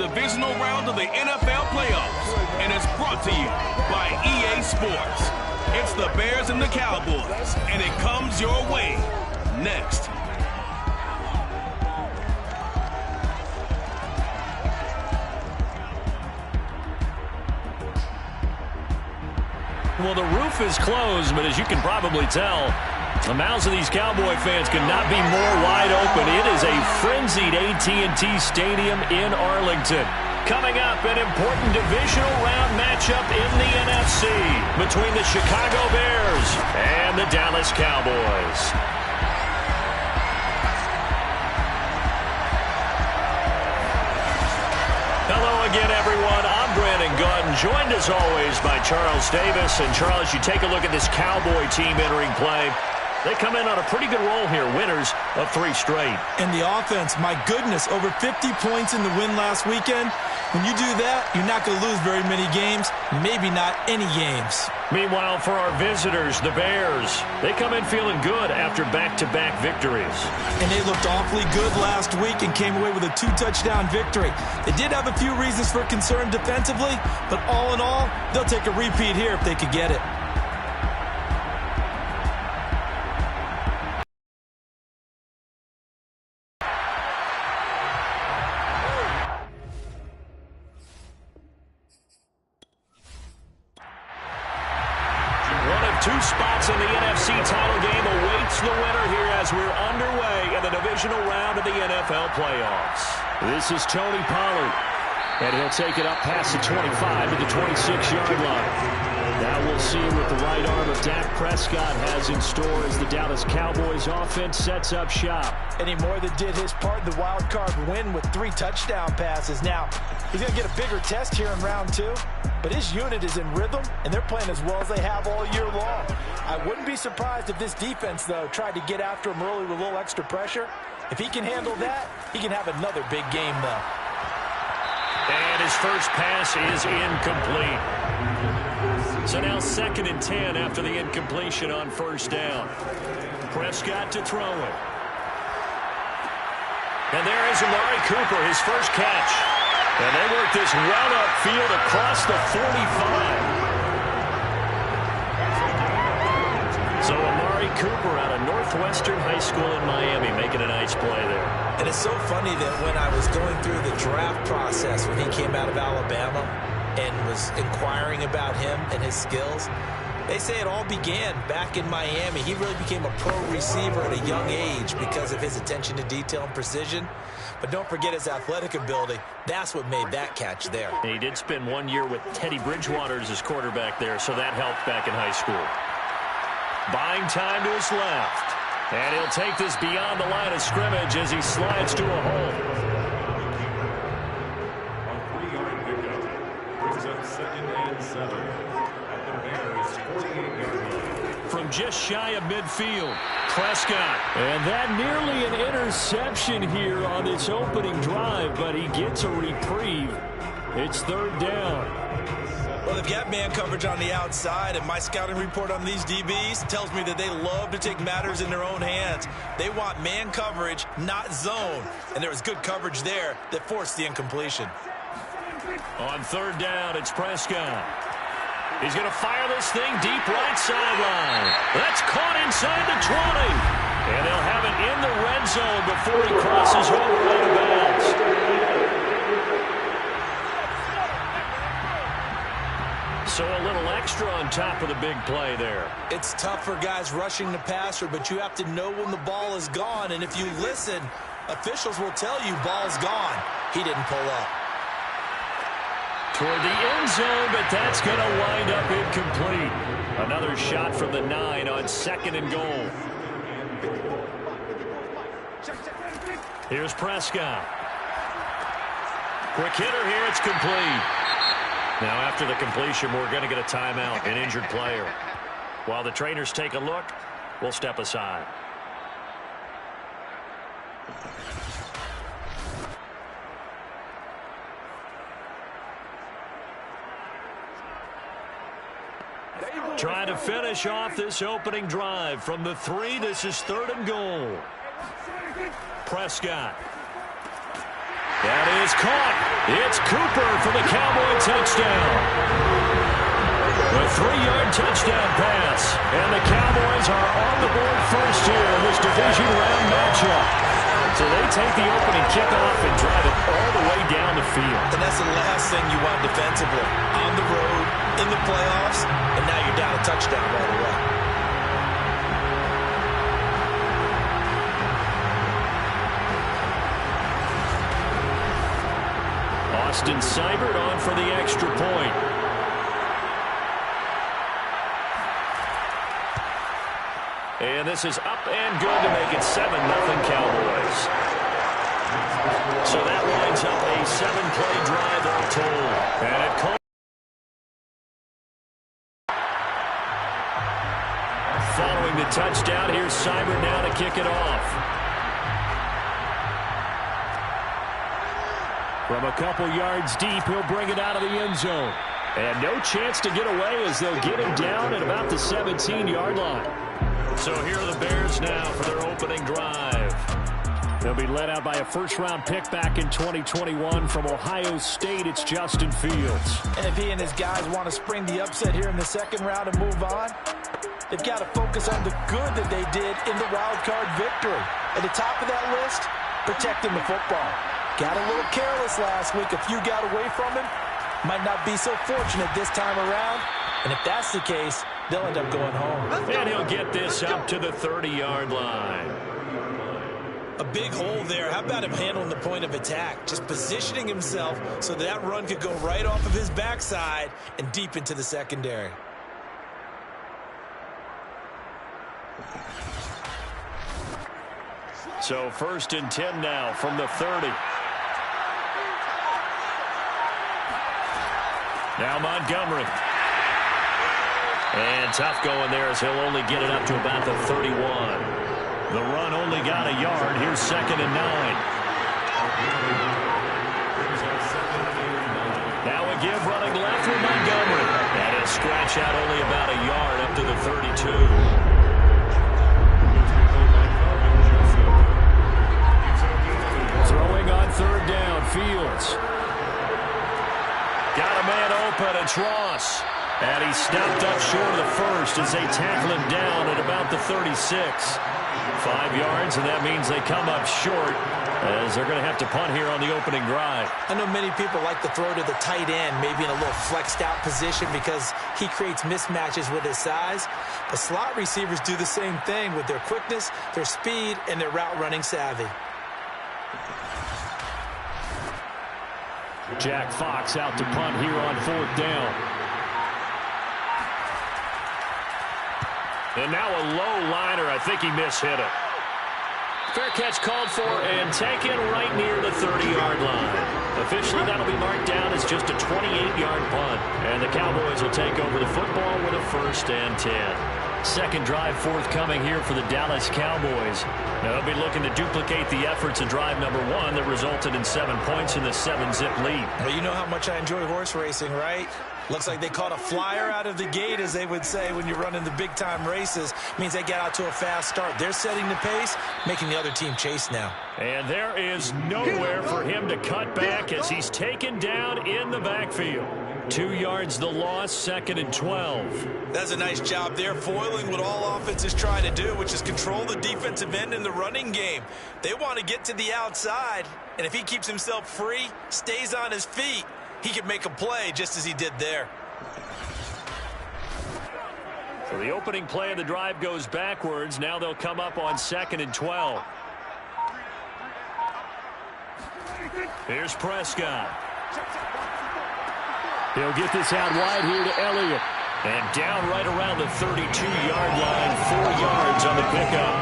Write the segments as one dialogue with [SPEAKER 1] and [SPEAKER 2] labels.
[SPEAKER 1] Divisional Round of the NFL playoffs, and it's brought to you by EA Sports. It's the Bears and the Cowboys, and it comes your way next.
[SPEAKER 2] Well, the roof is closed, but as you can probably tell, the mouths of these Cowboy fans could not be more wide open. It is a frenzied AT&T Stadium in Arlington. Coming up, an important divisional round matchup in the NFC between the Chicago Bears and the Dallas Cowboys. Hello again, everyone. I'm Brandon Gautin, joined as always by Charles Davis. And Charles, you take a look at this Cowboy team entering play. They come in on a pretty good roll here, winners of 3 straight.
[SPEAKER 3] And the offense, my goodness, over 50 points in the win last weekend. When you do that, you're not going to lose very many games, maybe not any games.
[SPEAKER 2] Meanwhile, for our visitors, the Bears, they come in feeling good after back-to-back victories.
[SPEAKER 3] And they looked awfully good last week and came away with a 2-touchdown victory. They did have a few reasons for concern defensively, but all in all, they'll take a repeat here if they could get it.
[SPEAKER 2] Two spots in the NFC title game awaits the winner here as we're underway in the divisional round of the NFL playoffs. This is Tony Pollard, and he'll take it up past the 25 to the 26-yard line. Now we'll see what the right arm of Dak Prescott has in store as the Dallas Cowboys offense sets up shop.
[SPEAKER 3] And he more than did his part in the wild card win with 3 touchdown passes. Now, he's going to get a bigger test here in round 2. But his unit is in rhythm, and they're playing as well as they have all year long. I wouldn't be surprised if this defense, though, tried to get after him early with a little extra pressure. If he can handle that, he can have another big game, though.
[SPEAKER 2] And his first pass is incomplete. So now 2nd and 10 after the incompletion on first down. Prescott to throw it. And there is Amari Cooper, his first catch. And they work this well upfield across the 45. So Amari Cooper out of Northwestern High School in Miami making a nice play there.
[SPEAKER 3] And it's so funny that when I was going through the draft process when he came out of Alabama and was inquiring about him and his skills, they say it all began back in Miami. He really became a pro receiver at a young age because of his attention to detail and precision. But don't forget his athletic ability. That's what made that catch there.
[SPEAKER 2] He did spend 1 year with Teddy Bridgewater as his quarterback there, so that helped back in high school. Buying time to his left. And he'll take this beyond the line of scrimmage as he slides to a hole.
[SPEAKER 4] On 3-yard pickup, brings up 2nd and 7 at the Bears' 48-yard line.
[SPEAKER 2] From just shy of midfield, Prescott. And that nearly an interception here on this opening drive, but he gets a reprieve. It's 3rd down.
[SPEAKER 3] Well, they've got man coverage on the outside, and my scouting report on these DBs tells me that they love to take matters in their own hands. They want man coverage, not zone. And there was good coverage there that forced the incompletion.
[SPEAKER 2] On 3rd down, it's Prescott. He's going to fire this thing deep right sideline. That's caught inside the 20. And they'll have it in the red zone before he crosses over out of bounds. So a little extra on top of the big play there.
[SPEAKER 3] It's tough for guys rushing the passer, but you have to know when the ball is gone. And if you listen, officials will tell you ball's gone. He didn't pull up.
[SPEAKER 2] Toward the end zone, but that's going to wind up incomplete. Another shot from the 9 on 2nd and goal. Here's Prescott. Quick hitter here, it's complete. Now after the completion, we're going to get a timeout, an injured player. While the trainers take a look, we'll step aside. Trying to finish off this opening drive from the 3. This is 3rd and goal. Prescott. That is caught. It's Cooper for the Cowboy touchdown. A 3-yard touchdown pass. And the Cowboys are on the board first here in this division round matchup. So they take the opening kickoff and drive it all the way down the field.
[SPEAKER 3] And that's the last thing you want defensively. On the road, in the playoffs, and now you're down a touchdown right away.
[SPEAKER 2] Austin Seibert on for the extra point. And this is up and good to make it 7-0 Cowboys. So that winds up a 7-play drive all told. And it following the touchdown, here's Seibert now to kick it off. From a couple yards deep, he'll bring it out of the end zone. And no chance to get away as they'll get him down at about the 17-yard line. So here are the Bears now for their opening drive. They'll be led out by a first-round pick back in 2021 from Ohio State. It's Justin Fields.
[SPEAKER 3] And if he and his guys want to spring the upset here in the second round and move on, they've got to focus on the good that they did in the wild card victory. At the top of that list, protecting the football. Got a little careless last week. A few got away from him. Might not be so fortunate this time around. And if that's the case, they'll end up going home.
[SPEAKER 2] And he'll get this up to the 30-yard line.
[SPEAKER 3] A big hole there. How about him handling the point of attack? Just positioning himself so that run could go right off of his backside and deep into the secondary.
[SPEAKER 2] So 1st and 10 now from the 30. Now Montgomery. And tough going there as he'll only get it up to about the 31. The run only got a yard. Here's 2nd and 9. Now a give running left with Montgomery. And he'll scratch out only about a yard up to the 32. Throwing on 3rd down, Fields. Got a man open, it's Ross. And he stopped up short of the first as they tackle him down at about the 36. 5 yards, and that means they come up short as they're going to have to punt here on the opening drive.
[SPEAKER 3] I know many people like to throw to the tight end, maybe in a little flexed out position because he creates mismatches with his size. But slot receivers do the same thing with their quickness, their speed, and their route running savvy.
[SPEAKER 2] Jack Fox out to punt here on 4th down. And now a low liner. I think he mishit it. Fair catch called for and taken right near the 30-yard line. Officially, that'll be marked down as just a 28-yard punt. And the Cowboys will take over the football with a 1st and 10. Second drive forthcoming here for the Dallas Cowboys. Now they'll be looking to duplicate the efforts of drive number 1 that resulted in 7 points in the 7-zip lead.
[SPEAKER 3] Well, you know how much I enjoy horse racing, right? Looks like they caught a flyer out of the gate, as they would say when you're running the big-time races. Means they get out to a fast start. They're setting the pace, making the other team chase now.
[SPEAKER 2] And there is nowhere for him to cut back as he's taken down in the backfield. 2 yards the loss, 2nd and 12.
[SPEAKER 3] That's a nice job there, foiling what all offenses try to do, which is control the defensive end in the running game. They want to get to the outside, and if he keeps himself free, stays on his feet, he can make a play just as he did there.
[SPEAKER 2] So the opening play of the drive goes backwards. Now they'll come up on 2nd and 12. Here's Prescott. He'll get this out wide here to Elliott. And down right around the 32-yard line, 4 yards on the pickup.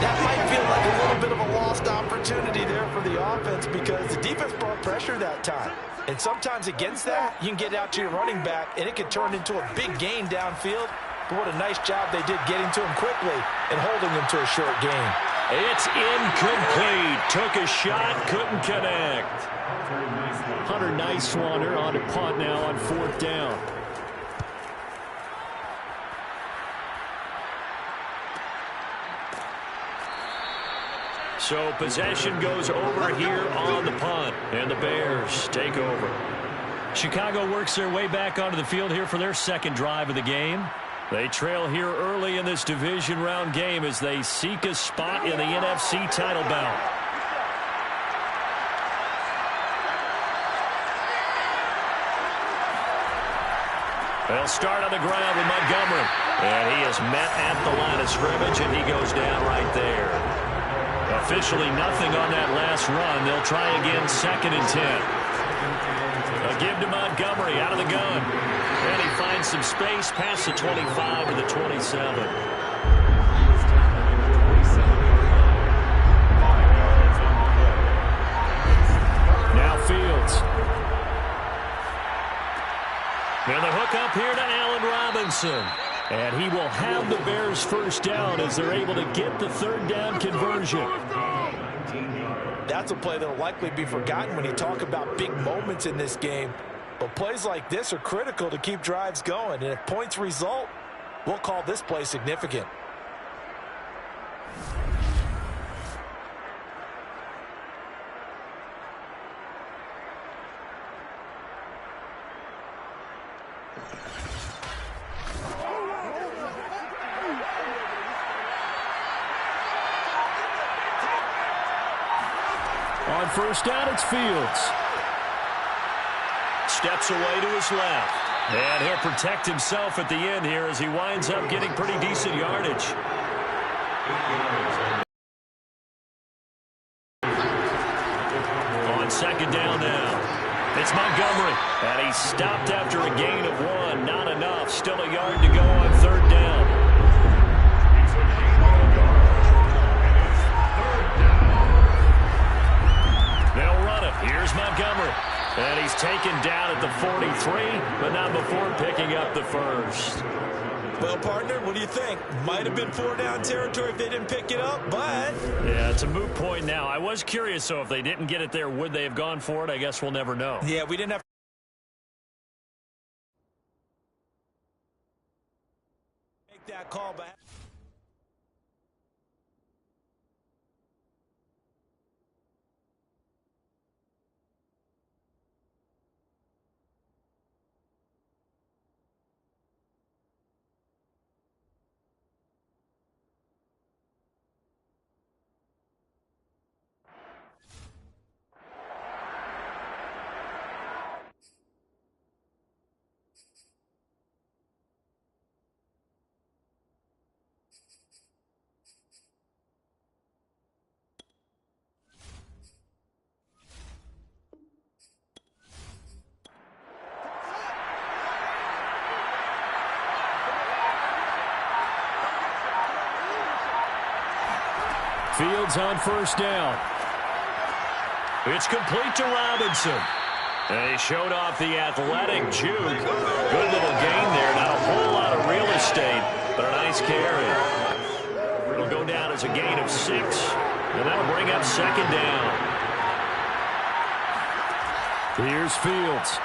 [SPEAKER 3] That might feel like a little bit of a lost opportunity there for the offense because the defense brought pressure that time. And sometimes against that, you can get out to your running back, and it can turn into a big gain downfield. But what a nice job they did getting to him quickly and holding him to a short gain.
[SPEAKER 2] It's incomplete. Took a shot, couldn't connect. Hunter Nicewander on a punt now on 4th down. So possession goes over here on the punt, and the Bears take over. Chicago works their way back onto the field here for their second drive of the game. They trail here early in this division round game as they seek a spot in the NFC title bout. They'll start on the ground with Montgomery. And he is met at the line of scrimmage, and he goes down right there. Officially nothing on that last run. They'll try again, 2nd and 10. A give to Montgomery out of the gun. And he finds some space past the 25 to the 27. Now Fields. And the hook up here to Allen Robinson. And he will have the Bears first down as they're able to get the 3rd down conversion.
[SPEAKER 3] That's a play that will likely be forgotten when you talk about big moments in this game. But plays like this are critical to keep drives going. And if points result, we'll call this play significant.
[SPEAKER 2] On first down, it's Fields. Steps away to his left. And he'll protect himself at the end here as he winds up getting pretty decent yardage. On 2nd down now, it's Montgomery. And he's stopped after a gain of 1. Not enough. Still a yard to go on 3rd down. They'll run it. Here's Montgomery. And he's taken down at the 43, but not before picking up the first.
[SPEAKER 3] Well, partner, what do you think? Might have been 4-down territory if they didn't pick it up, but...
[SPEAKER 2] Yeah, it's a moot point now. I was curious, though, if they didn't get it there, would they have gone for it? I guess we'll never know.
[SPEAKER 3] Yeah, we didn't have to make that call back.
[SPEAKER 2] Fields on first down. It's complete to Robinson. And he showed off the athletic juke. Good little gain there. Not a whole lot of real estate, but a nice carry. It'll go down as a gain of 6, and that'll bring up 2nd down. Here's Fields.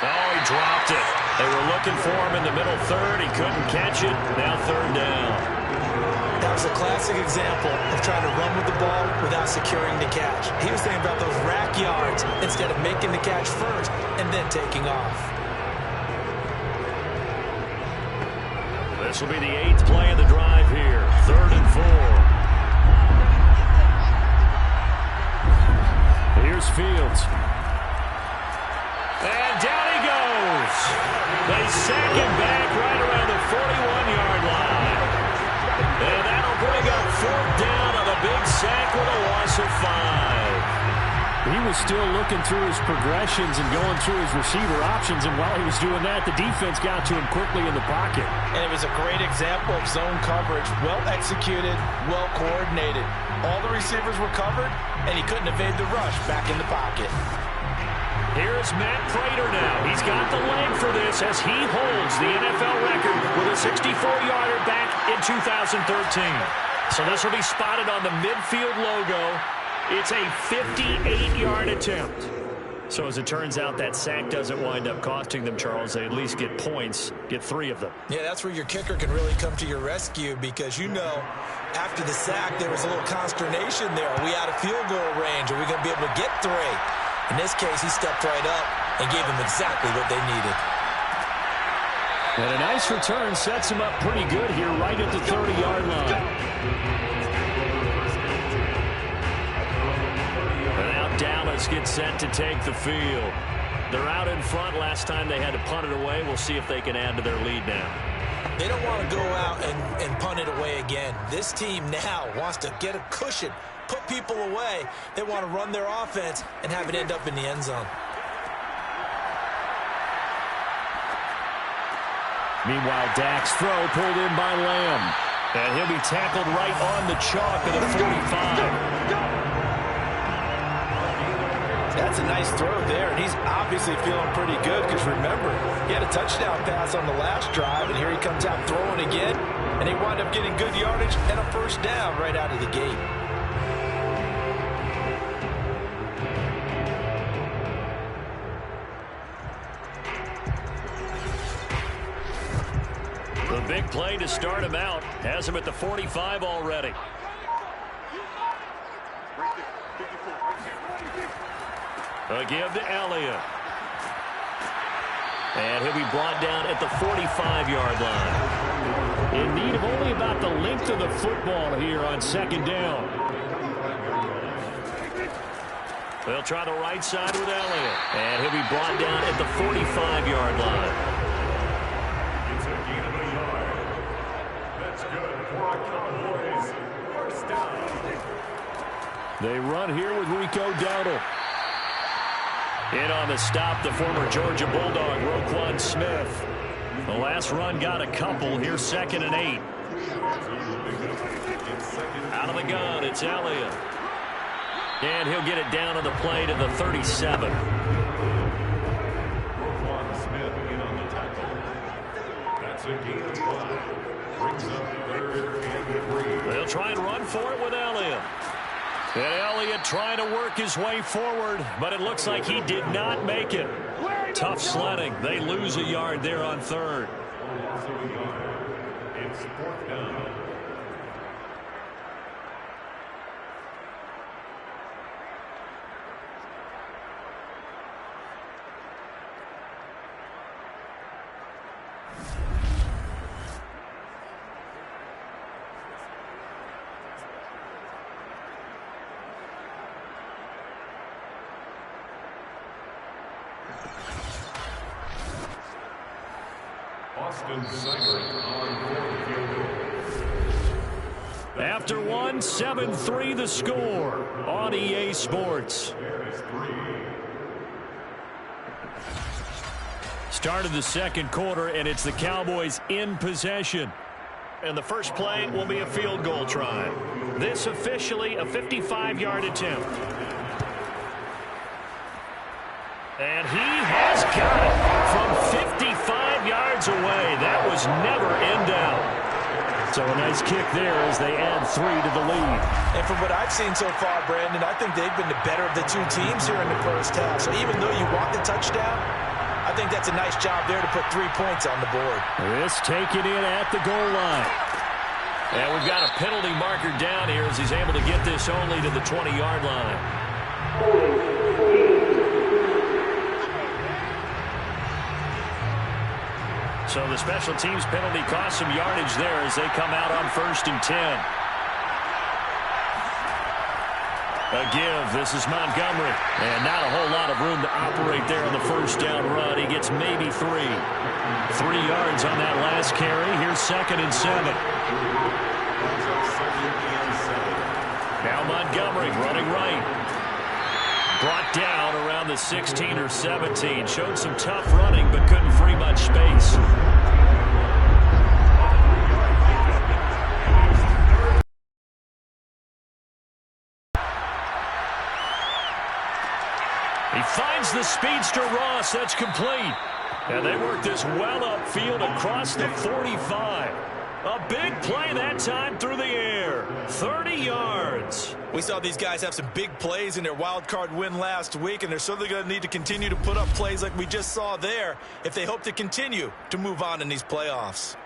[SPEAKER 2] Oh, he dropped it. They were looking for him in the middle 3rd. He couldn't catch it. Now 3rd down.
[SPEAKER 3] That was a classic example of trying to run with the ball without securing the catch. He was thinking about those rack yards instead of making the catch first and then taking off.
[SPEAKER 2] This will be the 8th play of the drive here. 3rd and 4. Here's Fields. And down he goes. They sack him back right around the 41-yard line. And that'll bring up 4th down on a big sack with a loss of 5. He was still looking through his progressions and going through his receiver options, and while he was doing that, the defense got to him quickly in the pocket.
[SPEAKER 3] And it was a great example of zone coverage. Well executed, well coordinated. All the receivers were covered, and he couldn't evade the rush back in the pocket.
[SPEAKER 2] Here's Matt Prater now. He's got the leg for this as he holds the NFL record with a 64-yarder back in 2013. So this will be spotted on the midfield logo. It's a 58-yard attempt. So as it turns out, that sack doesn't wind up costing them, Charles. They at least get points, get 3 of them.
[SPEAKER 3] Yeah, that's where your kicker can really come to your rescue because, you know, after the sack, there was a little consternation there. Are we out of field goal range? Are we going to be able to get 3? In this case, he stepped right up and gave them exactly what they needed.
[SPEAKER 2] And a nice return sets him up pretty good here right at the 30-yard line. Dallas gets set to take the field. They're out in front. Last time they had to punt it away. We'll see if they can add to their lead now.
[SPEAKER 3] They don't want to go out and punt it away again. This team now wants to get a cushion, put people away. They want to run their offense and have it end up in the end zone.
[SPEAKER 2] Meanwhile, Dak's throw pulled in by Lamb. And he'll be tackled right on the chalk of the 45.
[SPEAKER 3] That's a nice throw there, and he's obviously feeling pretty good because, remember, he had a touchdown pass on the last drive, and here he comes out throwing again, and he wound up getting good yardage and a first down right out of the gate.
[SPEAKER 2] The big play to start him out has him at the 45 already. A give to Elliott. And he'll be brought down at the 45-yard line. In need of only about the length of the football here on second down. They'll try the right side with Elliott. And he'll be brought down at the 45-yard line.
[SPEAKER 4] It's a gain of a yard. That's good for our Cowboys. First down.
[SPEAKER 2] They run here with Rico Dowdle. In on the stop, the former Georgia Bulldog, Roquan Smith. The last run got a couple. Here's 2nd and 8. Out of the gun, it's Elliott. And he'll get it down on the play to the 37.
[SPEAKER 4] Roquan Smith in on the tackle. That's a gain of 5. Brings up 3rd and 3.
[SPEAKER 2] They'll try and run for it with Elliott. And Elliott trying to work his way forward, but it looks like he did not make it. Tough sledding. They lose a yard there on 3rd.
[SPEAKER 4] It's 4th down.
[SPEAKER 2] After 1, 7-3 the score on EA Sports. Start of the second quarter, and it's the Cowboys in possession. And the first play will be a field goal try. This officially a 55-yard attempt. And he has got it from 55 yards away. That was never in doubt. So a nice kick there as they add 3 to the lead.
[SPEAKER 3] And from what I've seen so far, Brandon, I think they've been the better of the two teams here in the first half. So even though you want the touchdown, I think that's a nice job there to put 3 points on the board.
[SPEAKER 2] This taken in at the goal line. And we've got a penalty marker down here as he's able to get this only to the 20-yard line. So the special teams penalty cost some yardage there as they come out on 1st and 10. A give. This is Montgomery. And not a whole lot of room to operate there on the first down run. He gets maybe 3. 3 yards on that last carry. Here's 2nd and 7. Now Montgomery running right. Brought down around the 16 or 17. Showed some tough running, but couldn't free much space. He finds the speedster Ross. That's complete. And they work this well upfield across the 45. A big play that time through the air. 30 yards.
[SPEAKER 3] We saw these guys have some big plays in their wild card win last week, and they're certainly going to need to continue to put up plays like we just saw there if they hope to continue to move on in these playoffs.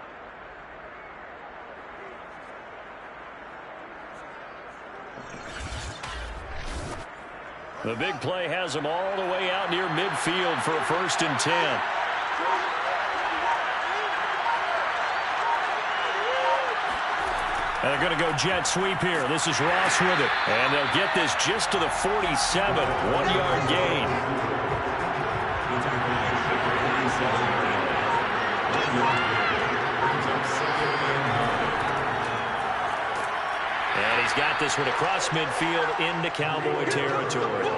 [SPEAKER 2] The big play has them all the way out near midfield for a 1st and 10. And they're going to go jet sweep here. This is Ross with it. And they'll get this just to the 47. 1-yard gain. And he's got this one across midfield into Cowboy territory.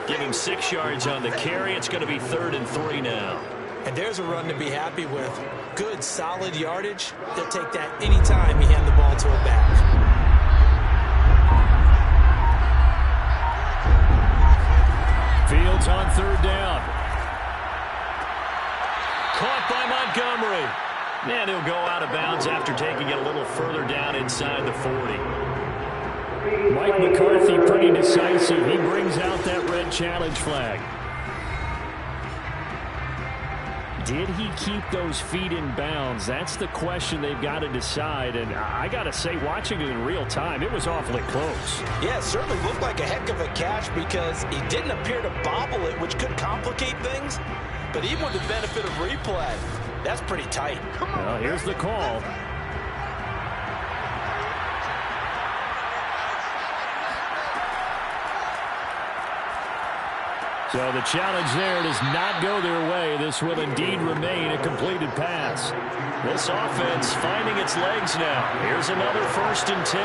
[SPEAKER 2] Give him 6 yards on the carry. It's going to be 3rd and 3 now.
[SPEAKER 3] And there's a run to be happy with. Good, solid yardage. They'll take that anytime you hand the ball to a back.
[SPEAKER 2] Fields on 3rd down. Caught by Montgomery. And he'll go out of bounds after taking it a little further down inside the 40. Mike McCarthy pretty decisive. He brings out that red challenge flag. Did he keep those feet in bounds? That's the question they've got to decide. And I got to say, watching it in real time, it was awfully close.
[SPEAKER 3] Yeah, it certainly looked like a heck of a catch because he didn't appear to bobble it, which could complicate things. But even with the benefit of replay, that's pretty tight.
[SPEAKER 2] Well, here's the call. So the challenge there does not go their way. This will indeed remain a completed pass. This offense finding its legs now. Here's another 1st and 10.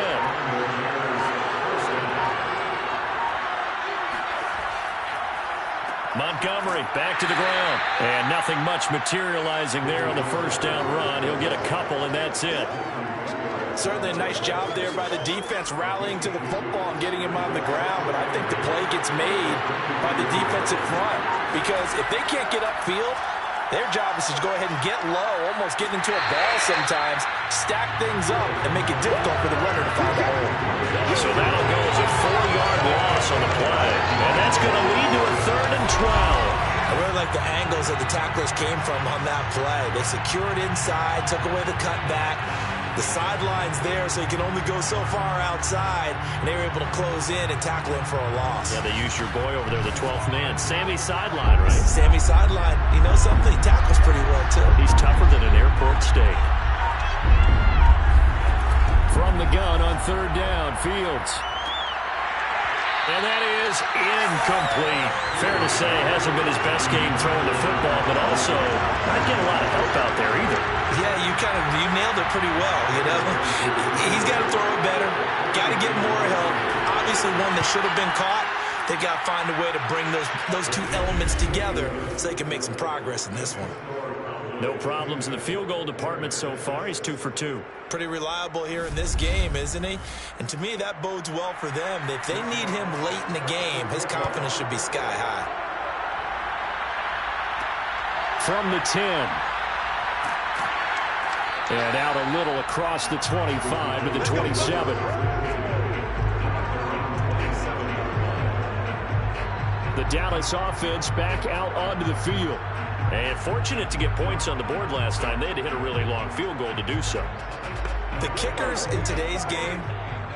[SPEAKER 2] Montgomery back to the ground. And nothing much materializing there on the 1st down run. He'll get a couple, and that's it.
[SPEAKER 3] Certainly a nice job there by the defense rallying to the football and getting him on the ground, but I think the play gets made by the defensive front because if they can't get upfield, their job is to go ahead and get low, almost get into a ball sometimes, stack things up, and make it difficult for the runner to find a hole.
[SPEAKER 2] So that'll go as a 4-yard loss on the play, and that's going to lead to a 3rd and 12.
[SPEAKER 3] I really like the angles that the tacklers came from on that play. They secured inside, took away the cutback. The sideline's there, so he can only go so far outside, and they were able to close in and tackle him for a loss.
[SPEAKER 2] Yeah, they used your boy over there, the 12th man. Sammy Sideline, right?
[SPEAKER 3] Sammy Sideline. You know something? He tackles pretty well, too.
[SPEAKER 2] He's tougher than an airport steak. From the gun on 3rd down, Fields. And that is incomplete. Fair to say, hasn't been his best game throwing the football, but also not getting a lot of help out there either.
[SPEAKER 3] Yeah, you nailed it pretty well, you know. He's got to throw it better, got to get more help. Obviously one that should have been caught. They got to find a way to bring those two elements together so they can make some progress in this one.
[SPEAKER 2] No problems in the field goal department so far. He's 2 for 2.
[SPEAKER 3] Pretty reliable here in this game, isn't he? And to me, that bodes well for them. If they need him late in the game, his confidence should be sky high.
[SPEAKER 2] From the 10. And out a little across the 25 to the 27. The Dallas offense back out onto the field. And fortunate to get points on the board last time. They had to hit a really long field goal to do so.
[SPEAKER 3] The kickers in today's game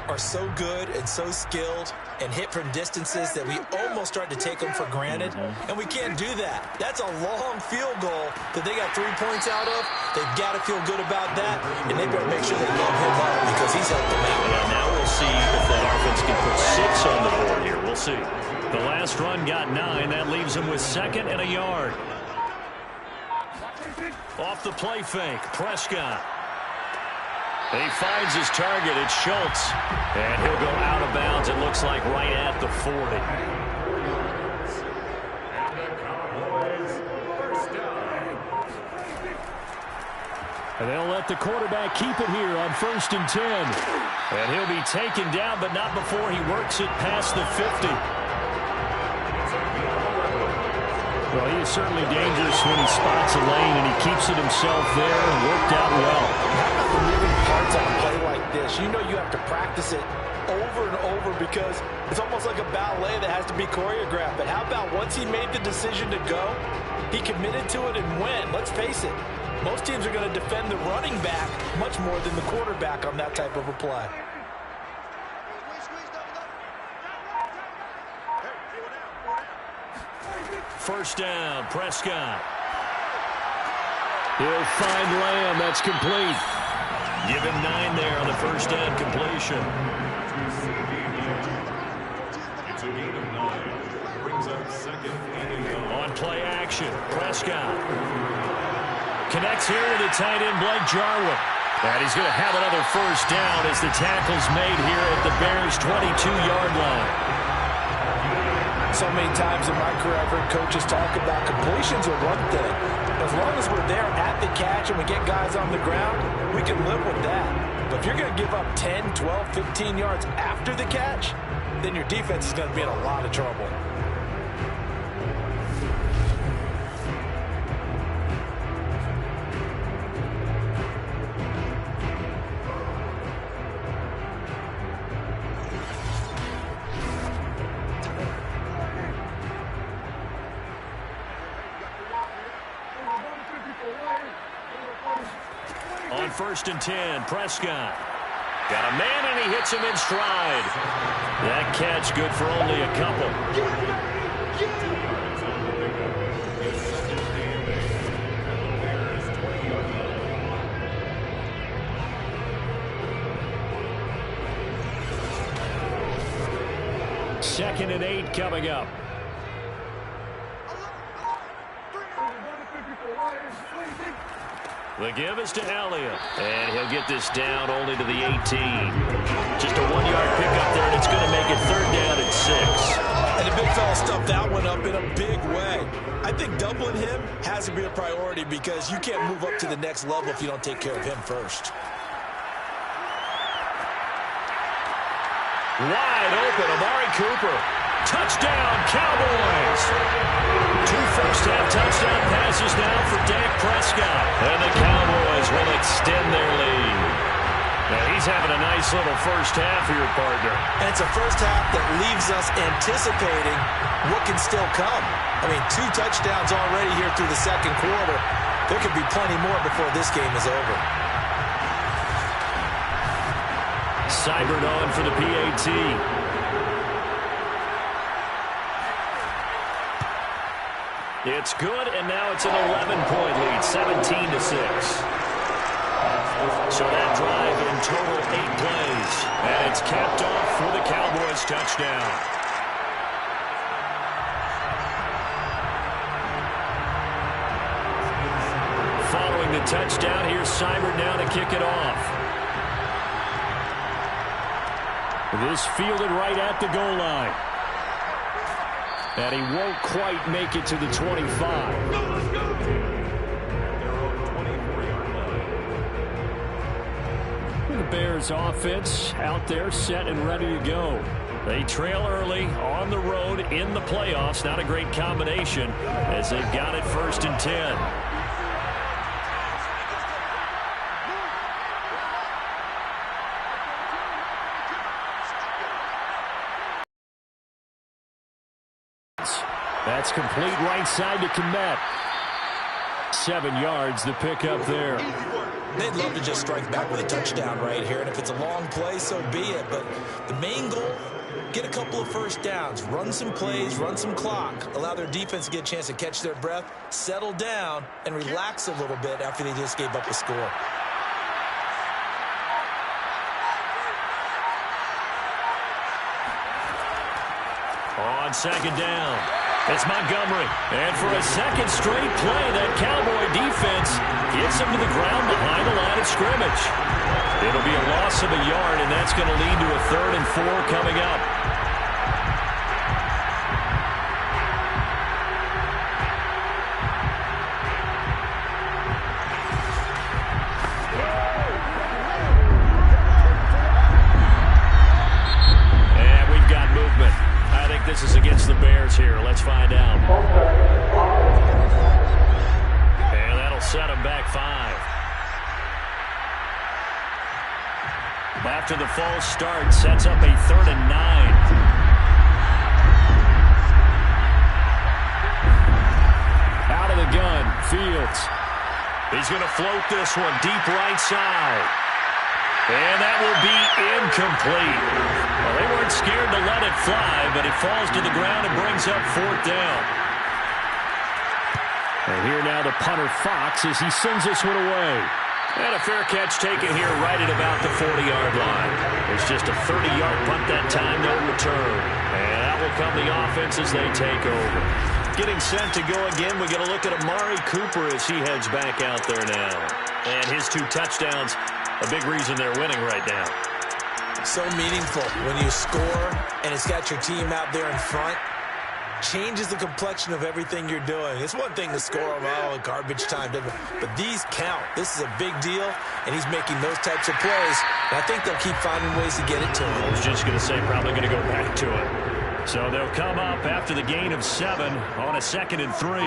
[SPEAKER 3] are so good and so skilled and hit from distances that we almost start to take them for granted. And we can't do that. That's a long field goal that they got 3 points out of. They've got to feel good about that, and they better make sure they love him up because he's helped them out.
[SPEAKER 2] Well, now we'll see if that offense can put 6 on the board here. We'll see. The last run got 9. That leaves them with 2nd and a yard. Off the play fake, Prescott. He finds his target. It's Schultz. And he'll go out of bounds, it looks like, right at the 40. And they'll let the quarterback keep it here on 1st and 10. And he'll be taken down, but not before he works it past the 50. Well, he is certainly dangerous when he spots a lane, and he keeps it himself there and worked out well.
[SPEAKER 3] How about the really have to practice it over and over because it's almost like a ballet that has to be choreographed. But how about once he made the decision to go, he committed to it and went. Let's face it, most teams are going to defend the running back much more than the quarterback on that type of a play.
[SPEAKER 2] First down, Prescott. He'll find Lamb. That's complete. Give him 9 there on the first down completion.
[SPEAKER 4] It's a gain of 9. Brings up second and goal.
[SPEAKER 2] On play action, Prescott connects here to the tight end, Blake Jarwin. And he's going to have another first down as the tackle's made here at the Bears' 22-yard line.
[SPEAKER 3] So many times in my career I've heard coaches talk about completions are one thing. As long as we're there at the catch and we get guys on the ground, we can live with that. But if you're going to give up 10, 12, 15 yards after the catch, then your defense is going to be in a lot of trouble.
[SPEAKER 2] On first and 10, Prescott. Got a man, and he hits him in stride. That catch good for only a couple. Second and 8 coming up. The give is to Elliott, and he'll get this down only to the 18. Just a 1-yard pickup there, and it's going to make it third down and 6.
[SPEAKER 3] And the big fella stuffed that one up in a big way. I think doubling him has to be a priority because you can't move up to the next level if you don't take care of him first.
[SPEAKER 2] Wide open, Amari Cooper. Touchdown, Cowboys! 2 first-half touchdown passes now for Dak Prescott. And the Cowboys will extend their lead. Now, he's having a nice little first half here, partner.
[SPEAKER 3] And it's a first half that leaves us anticipating what can still come. I mean, 2 touchdowns already here through the second quarter. There could be plenty more before this game is over.
[SPEAKER 2] Seibert on for the PAT. It's good, and now it's an 11-point lead, 17-6. So that drive in total 8 plays, and it's capped off for the Cowboys touchdown. Following the touchdown, here's Seibert now to kick it off. This fielded right at the goal line. And he won't quite make it to the 25. The Bears offense out there set and ready to go. They trail early on the road in the playoffs. Not a great combination as they've got it first and 10. That's complete right side to Kmet. 7 yards, the pickup there.
[SPEAKER 3] They'd love to just strike back with a touchdown right here, and if it's a long play, so be it. But the main goal, get a couple of first downs, run some plays, run some clock, allow their defense to get a chance to catch their breath, settle down, and relax a little bit after they just gave up a score.
[SPEAKER 2] On second down, it's Montgomery. And for a second straight play, that Cowboy defense gets him to the ground behind the line of scrimmage. It'll be a loss of a yard, and that's going to lead to a 3rd and 4 coming up. And we've got movement. I think this is against the Bears here. Let's find out. And that'll set them back 5. After the false start, sets up a 3rd and 9. Out of the gun, Fields. He's going to float this one deep right side. And that will be incomplete. Well, they weren't scared to let it fly, but it falls to the ground and brings up 4th down. And here now the punter Fox as he sends this one away. And a fair catch taken here right at about the 40-yard line. It's just a 30-yard punt that time, no return. And that will come the offense as they take over. Getting set to go again, we get a look at Amari Cooper as he heads back out there now. And his 2 touchdowns, a big reason they're winning right now.
[SPEAKER 3] So meaningful when you score and it's got your team out there in front. Changes the complexion of everything you're doing. It's one thing to score on garbage time, but these count. This is a big deal, and he's making those types of plays. And I think they'll keep finding ways to get it to him.
[SPEAKER 2] I was just going to say probably going to go back to it. So they'll come up after the gain of 7 on a 2nd and 3.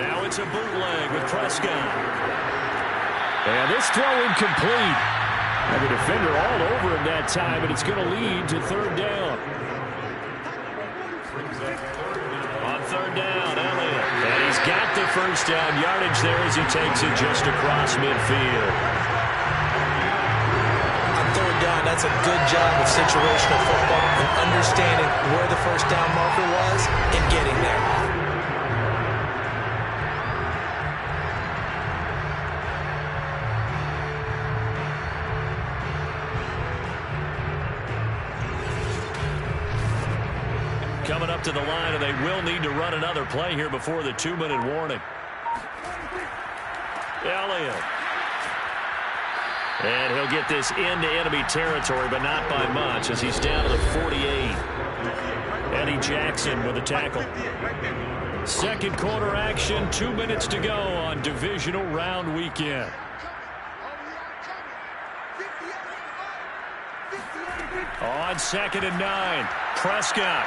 [SPEAKER 2] Now it's a bootleg with Prescott. And this throw incomplete. And the defender all over him that time, and it's going to lead to 3rd down. On 3rd down, Elliott. And he's got the 1st down yardage there as he takes it just across midfield.
[SPEAKER 3] On 3rd down, that's a good job of situational football and understanding where the 1st down marker was and getting there.
[SPEAKER 2] Coming up to the line, and they will need to run another play here before the 2-minute warning. Elliott. And he'll get this into enemy territory, but not by much as he's down to the 48. Eddie Jackson with a tackle. 2nd quarter action, 2 minutes to go on Divisional Round weekend. On 2nd and 9, Prescott.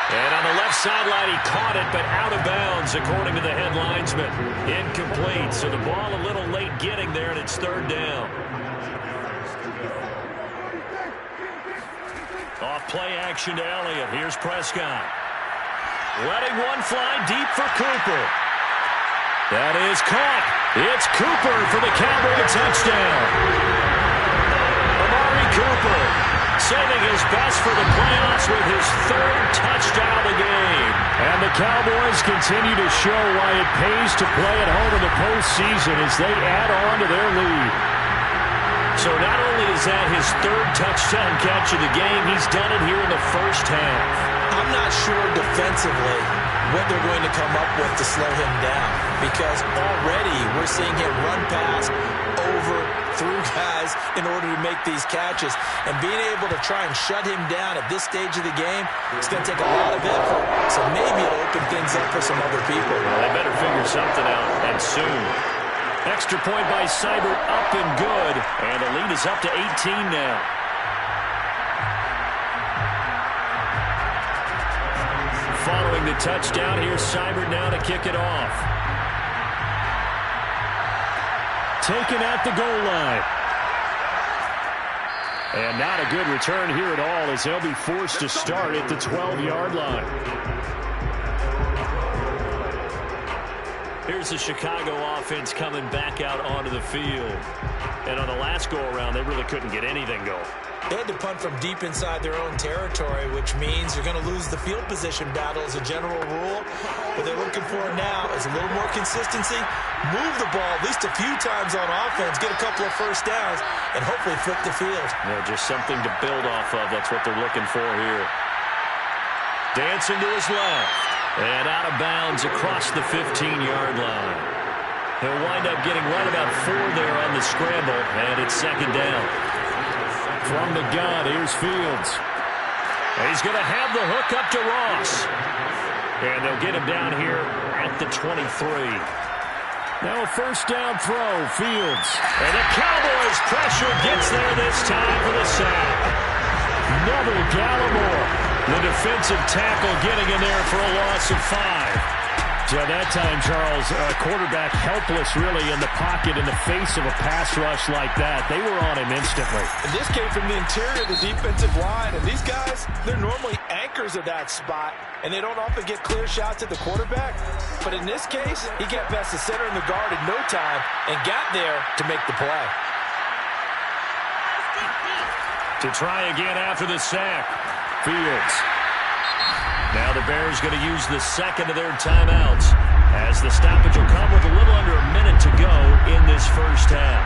[SPEAKER 2] And on the left sideline, he caught it, but out of bounds, according to the head linesman. Incomplete, so the ball a little late getting there, and it's 3rd down. Off play action to Elliott. Here's Prescott. Letting one fly deep for Cooper. That is caught. It's Cooper for the Cowboy touchdown. Amari Cooper saving his best for the playoffs with his 3rd touchdown of the game. And the Cowboys continue to show why it pays to play at home in the postseason as they add on to their lead. So not only is that his 3rd touchdown catch of the game, he's done it here in the 1st half.
[SPEAKER 3] I'm not sure defensively what they're going to come up with to slow him down, because already we're seeing him run past, over, through guys in order to make these catches. And being able to try and shut him down at this stage of the game, it's going to take a lot of effort. So maybe it'll open things up for some other people.
[SPEAKER 2] Well, they better figure something out, and soon. Extra point by Seibert, up and good. And the lead is up to 18 now. Following the touchdown, here's Seibert now to kick it off. Taken at the goal line. And not a good return here at all as they'll be forced to start at the 12-yard line. Here's the Chicago offense coming back out onto the field. And on the last go-around, they really couldn't get anything going.
[SPEAKER 3] They had to punt from deep inside their own territory, which means you're going to lose the field position battle as a general rule. What they're looking for now is a little more consistency, move the ball at least a few times on offense, get a couple of 1st downs, and hopefully flip the field.
[SPEAKER 2] Yeah, just something to build off of. That's what they're looking for here. Dancing to his left. And out of bounds across the 15-yard line. He'll wind up getting right about 4 there on the scramble, and it's 2nd down. From the gun, here's Fields. He's going to have the hook up to Ross. And they'll get him down here at the 23. Now a 1st down throw, Fields. And the Cowboys pressure gets there this time for the sack. Neville Gallimore, the defensive tackle, getting in there for a loss of 5. So that time, Charles, quarterback helpless really in the pocket in the face of a pass rush like that. They were on him instantly.
[SPEAKER 3] And this came from the interior of the defensive line. And these guys, they're normally anchors at that spot, and they don't often get clear shots at the quarterback. But in this case, he got past the center and the guard in no time and got there to make the play.
[SPEAKER 2] To try again after the sack, Fields. Now the Bears going to use the second of their timeouts as the stoppage will come with a little under a minute to go in this first half.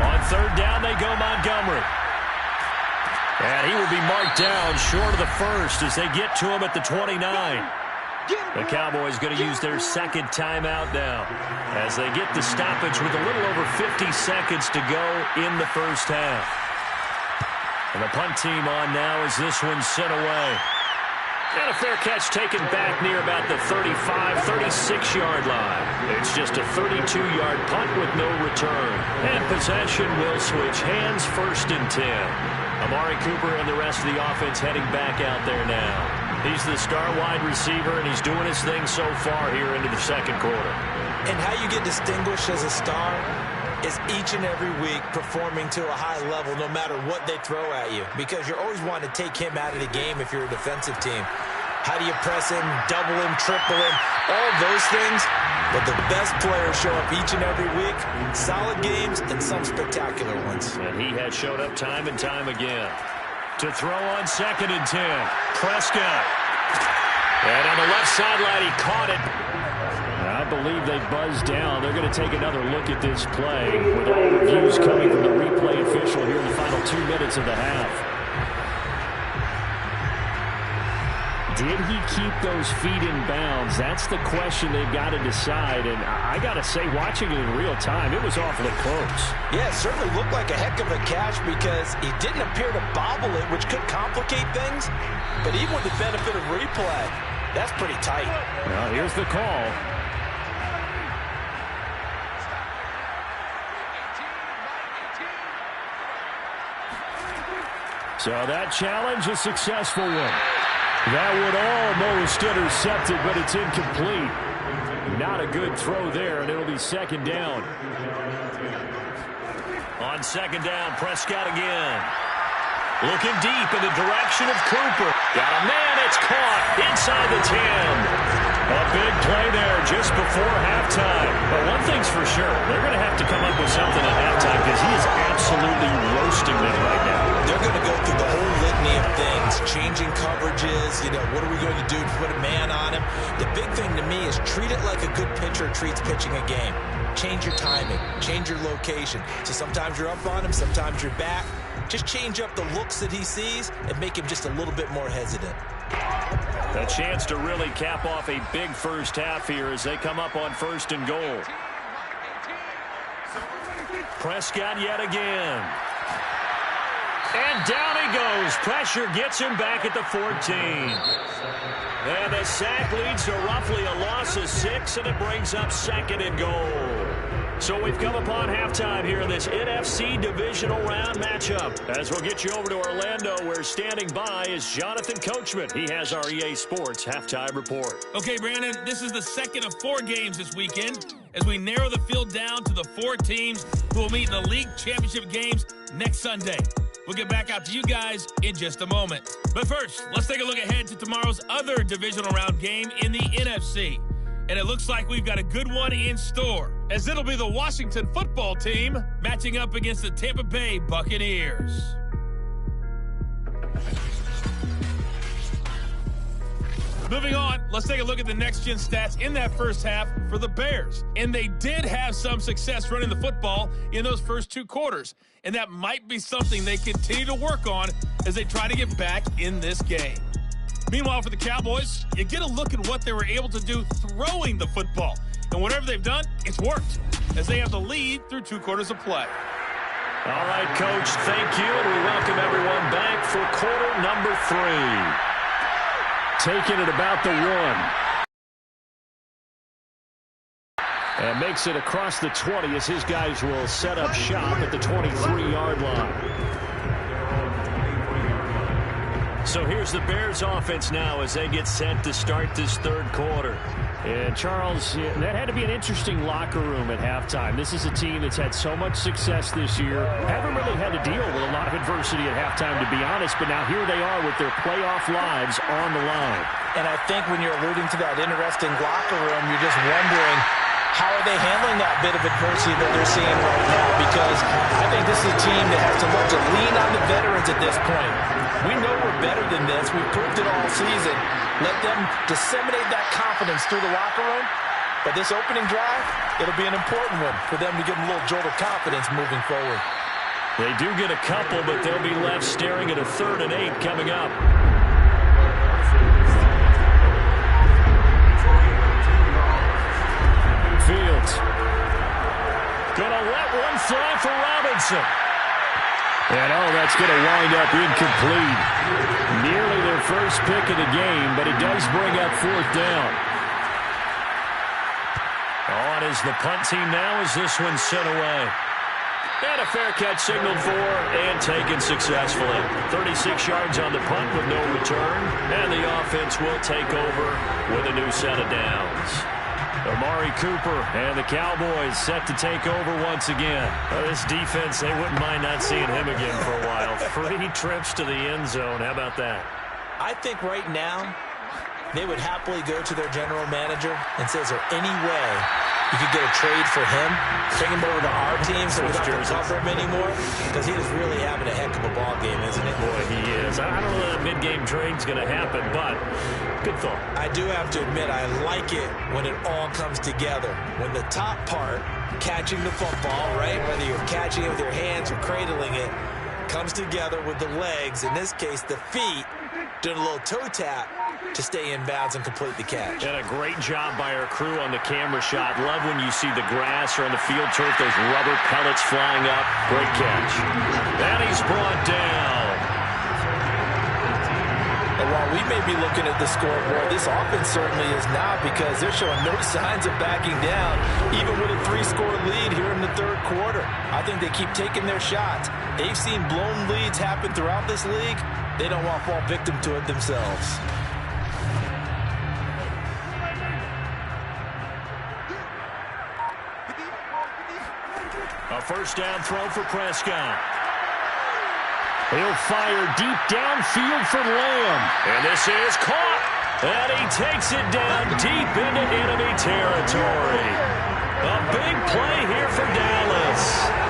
[SPEAKER 2] On third down, they go Montgomery. And he will be marked down short of the first as they get to him at the 29. The Cowboys going to use their second timeout now as they get the stoppage with a little over 50 seconds to go in the first half. And the punt team on now as this one's sent away. And a fair catch taken back near about the 35, 36-yard line. It's just a 32-yard punt with no return. And possession will switch hands, 1st and 10. Amari Cooper and the rest of the offense heading back out there now. He's the star wide receiver, and he's doing his thing so far here into the second quarter.
[SPEAKER 3] And how you get distinguished as a star is each and every week performing to a high level no matter what they throw at you, because you're always wanting to take him out of the game if you're a defensive team. How do you press him, double him, triple him, all those things? But the best players show up each and every week, solid games and some spectacular ones.
[SPEAKER 2] And he has showed up time and time again. To throw on 2nd and 10, Prescott. And on the left sideline, he caught it. I believe they buzzed down. They're going to take another look at this play with all reviews coming from the replay official here in the final 2 minutes of the half. Did he keep those feet in bounds? That's the question they've got to decide. And I got to say, watching it in real time, it was awfully close.
[SPEAKER 3] Yeah, it certainly looked like a heck of a catch because he didn't appear to bobble it, which could complicate things. But even with the benefit of replay, that's pretty tight.
[SPEAKER 2] Well, here's the call. So that challenge, a successful one. That would almost intercept it, but it's incomplete. Not a good throw there, and it'll be 2nd down. On 2nd down, Prescott again. Looking deep in the direction of Cooper. Got a man, it's caught inside the 10. A big play there just before halftime. But one thing's for sure, they're going to have to come up with something at halftime because he is absolutely roasting them right now.
[SPEAKER 3] They're going to go through the whole litany of things, changing coverages, what are we going to do to put a man on him? The big thing to me is treat it like a good pitcher treats pitching a game. Change your timing, change your location. So sometimes you're up on him, sometimes you're back. Just change up the looks that he sees and make him just a little bit more hesitant.
[SPEAKER 2] A chance to really cap off a big first half here as they come up on 1st and goal. Prescott yet again. And down he goes. Pressure gets him back at the 14. And the sack leads to roughly a loss of 6, and it brings up 2nd and goal. So we've come upon halftime here in this NFC Divisional Round matchup. As we'll get you over to Orlando, where standing by is Jonathan Coachman. He has our EA Sports Halftime Report.
[SPEAKER 1] Okay, Brandon, this is the 2nd of 4 games this weekend as we narrow the field down to the 4 teams who will meet in the league championship games next Sunday. We'll get back out to you guys in just a moment. But first, let's take a look ahead to tomorrow's other divisional round game in the NFC. And it looks like we've got a good one in store, as it'll be the Washington football team matching up against the Tampa Bay Buccaneers. Moving on, let's take a look at the next-gen stats in that first half for the Bears. And they did have some success running the football in those first 2 quarters. And that might be something they continue to work on as they try to get back in this game. Meanwhile, for the Cowboys, you get a look at what they were able to do throwing the football. And whatever they've done, it's worked, as they have the lead through 2 quarters of play.
[SPEAKER 2] All right, Coach, thank you. And we welcome everyone back for quarter number 3. Taking it about the 1. And makes it across the 20 as his guys will set up shop at the 23-yard line. So here's the Bears offense now as they get set to start this third quarter.
[SPEAKER 5] And Charles, that had to be an interesting locker room at halftime. This is a team that's had so much success this year. Haven't really had to deal with a lot of adversity at halftime, to be honest. But now here they are with their playoff lives on the line.
[SPEAKER 3] And I think when you're alluding to that interesting locker room, you're just wondering, how are they handling that bit of adversity that they're seeing right now? Because I think this is a team that has to learn to lean on the veterans at this point. We know we're better than this. We've proved it all season. Let them disseminate that confidence through the locker room. But this opening drive, it'll be an important one for them to get a little jolt of confidence moving forward.
[SPEAKER 2] They do get a couple, but they'll be left staring at a 3rd and 8 coming up. Fields. Gonna let one fly for Robinson.
[SPEAKER 5] And that's going to wind up incomplete. Nearly their first pick of the game, but it does bring up 4th down.
[SPEAKER 2] On is the punt team now as this one's sent away. And a fair catch signaled for and taken successfully. 36 yards on the punt with no return. And the offense will take over with a new set of downs. Amari Cooper and the Cowboys set to take over once again. This defense, they wouldn't mind not seeing him again for a while. 3 trips to the end zone. How about that?
[SPEAKER 3] I think right now they would happily go to their general manager and say, is there any way you could get a trade for him, bring him over to our team so we don't have to cover him anymore? Because he is really having a heck of a ball game, isn't he?
[SPEAKER 2] Boy, he is. I don't know that mid-game trade's going to happen, but good thought.
[SPEAKER 3] I do have to admit, I like it when it all comes together. When the top part, catching the football, right, whether you're catching it with your hands or cradling it, comes together with the legs, in this case the feet, doing a little toe tap to stay in bounds and complete the catch.
[SPEAKER 2] And a great job by our crew on the camera shot. Love when you see the grass or on the field turf, those rubber pellets flying up. Great catch. And he's brought down.
[SPEAKER 3] And while we may be looking at the scoreboard, this offense certainly is not, because they're showing no signs of backing down, even with a 3-score lead here in the third quarter. I think they keep taking their shots. They've seen blown leads happen throughout this league. They don't want to fall victim to it themselves.
[SPEAKER 2] A first down throw for Prescott.
[SPEAKER 5] He'll fire deep downfield for Lamb.
[SPEAKER 2] And this is caught. And he takes it down deep into enemy territory. A big play here for Dallas.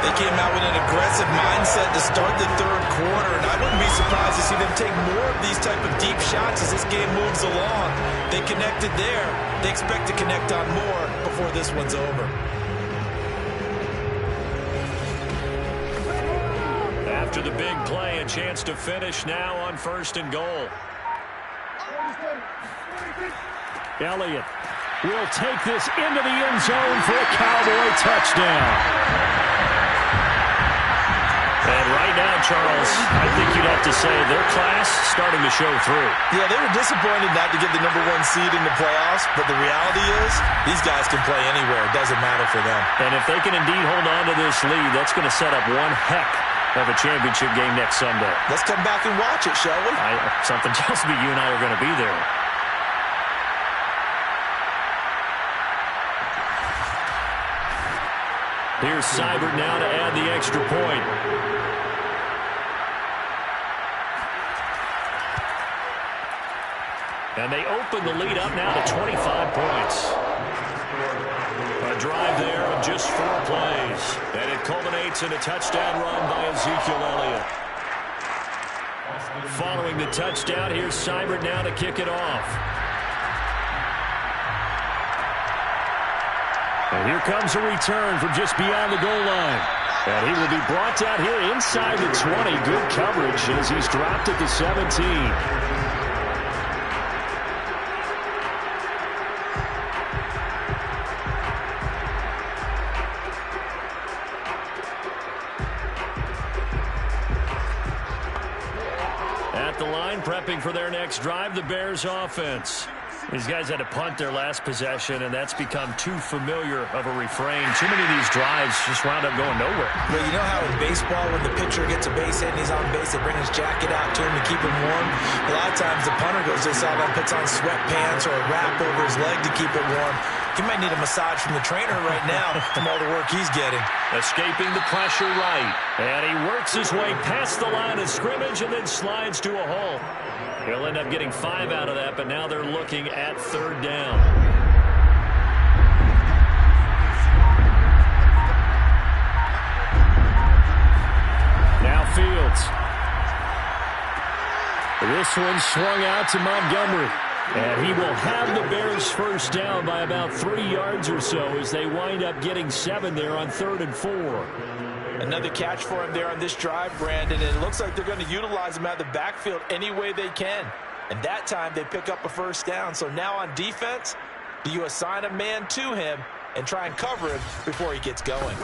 [SPEAKER 3] They came out with an aggressive mindset to start the third quarter, and I wouldn't be surprised to see them take more of these type of deep shots as this game moves along. They connected there. They expect to connect on more before this one's over.
[SPEAKER 2] After the big play, a chance to finish now on 1st and goal.
[SPEAKER 5] Elliott will take this into the end zone for a Cowboy touchdown.
[SPEAKER 2] And right now, Charles, I think you'd have to say their class starting to show through.
[SPEAKER 3] Yeah, they were disappointed not to get the #1 seed in the playoffs, but the reality is these guys can play anywhere. It doesn't matter for them.
[SPEAKER 2] And if they can indeed hold on to this lead, that's going to set up one heck of a championship game next Sunday.
[SPEAKER 3] Let's come back and watch it, shall we?
[SPEAKER 2] Something tells me you and I are going to be there. Here's Seibert now to add the extra point. And they open the lead up now to 25 points. A drive there of just 4 plays. And it culminates in a touchdown run by Ezekiel Elliott. Following the touchdown, here's Seibert now to kick it off.
[SPEAKER 5] And here comes a return from just beyond the goal line. And he will be brought down here inside the 20. Good coverage as he's dropped at the 17.
[SPEAKER 2] At the line, prepping for their next drive, the Bears offense.
[SPEAKER 5] These guys had to punt their last possession, and that's become too familiar of a refrain. Too many of these drives just wound up going nowhere.
[SPEAKER 3] Well, you know how in baseball, when the pitcher gets a base hit and he's on base, they bring his jacket out to him to keep him warm? A lot of times the punter goes this out and puts on sweatpants or a wrap over his leg to keep it warm. He might need a massage from the trainer right now from all the work he's getting.
[SPEAKER 2] Escaping the pressure right. And he works his way past the line of scrimmage and then slides to a halt. He'll end up getting 5 out of that, but now they're looking at 3rd down.
[SPEAKER 5] Now Fields. This one swung out to Montgomery. And he will have the Bears first down by about 3 yards or so as they wind up getting 7 there on 3rd and 4.
[SPEAKER 3] Another catch for him there on this drive, Brandon, and it looks like they're going to utilize him out of the backfield any way they can. And that time they pick up a first down. So now on defense, do you assign a man to him and try and cover him before he gets going?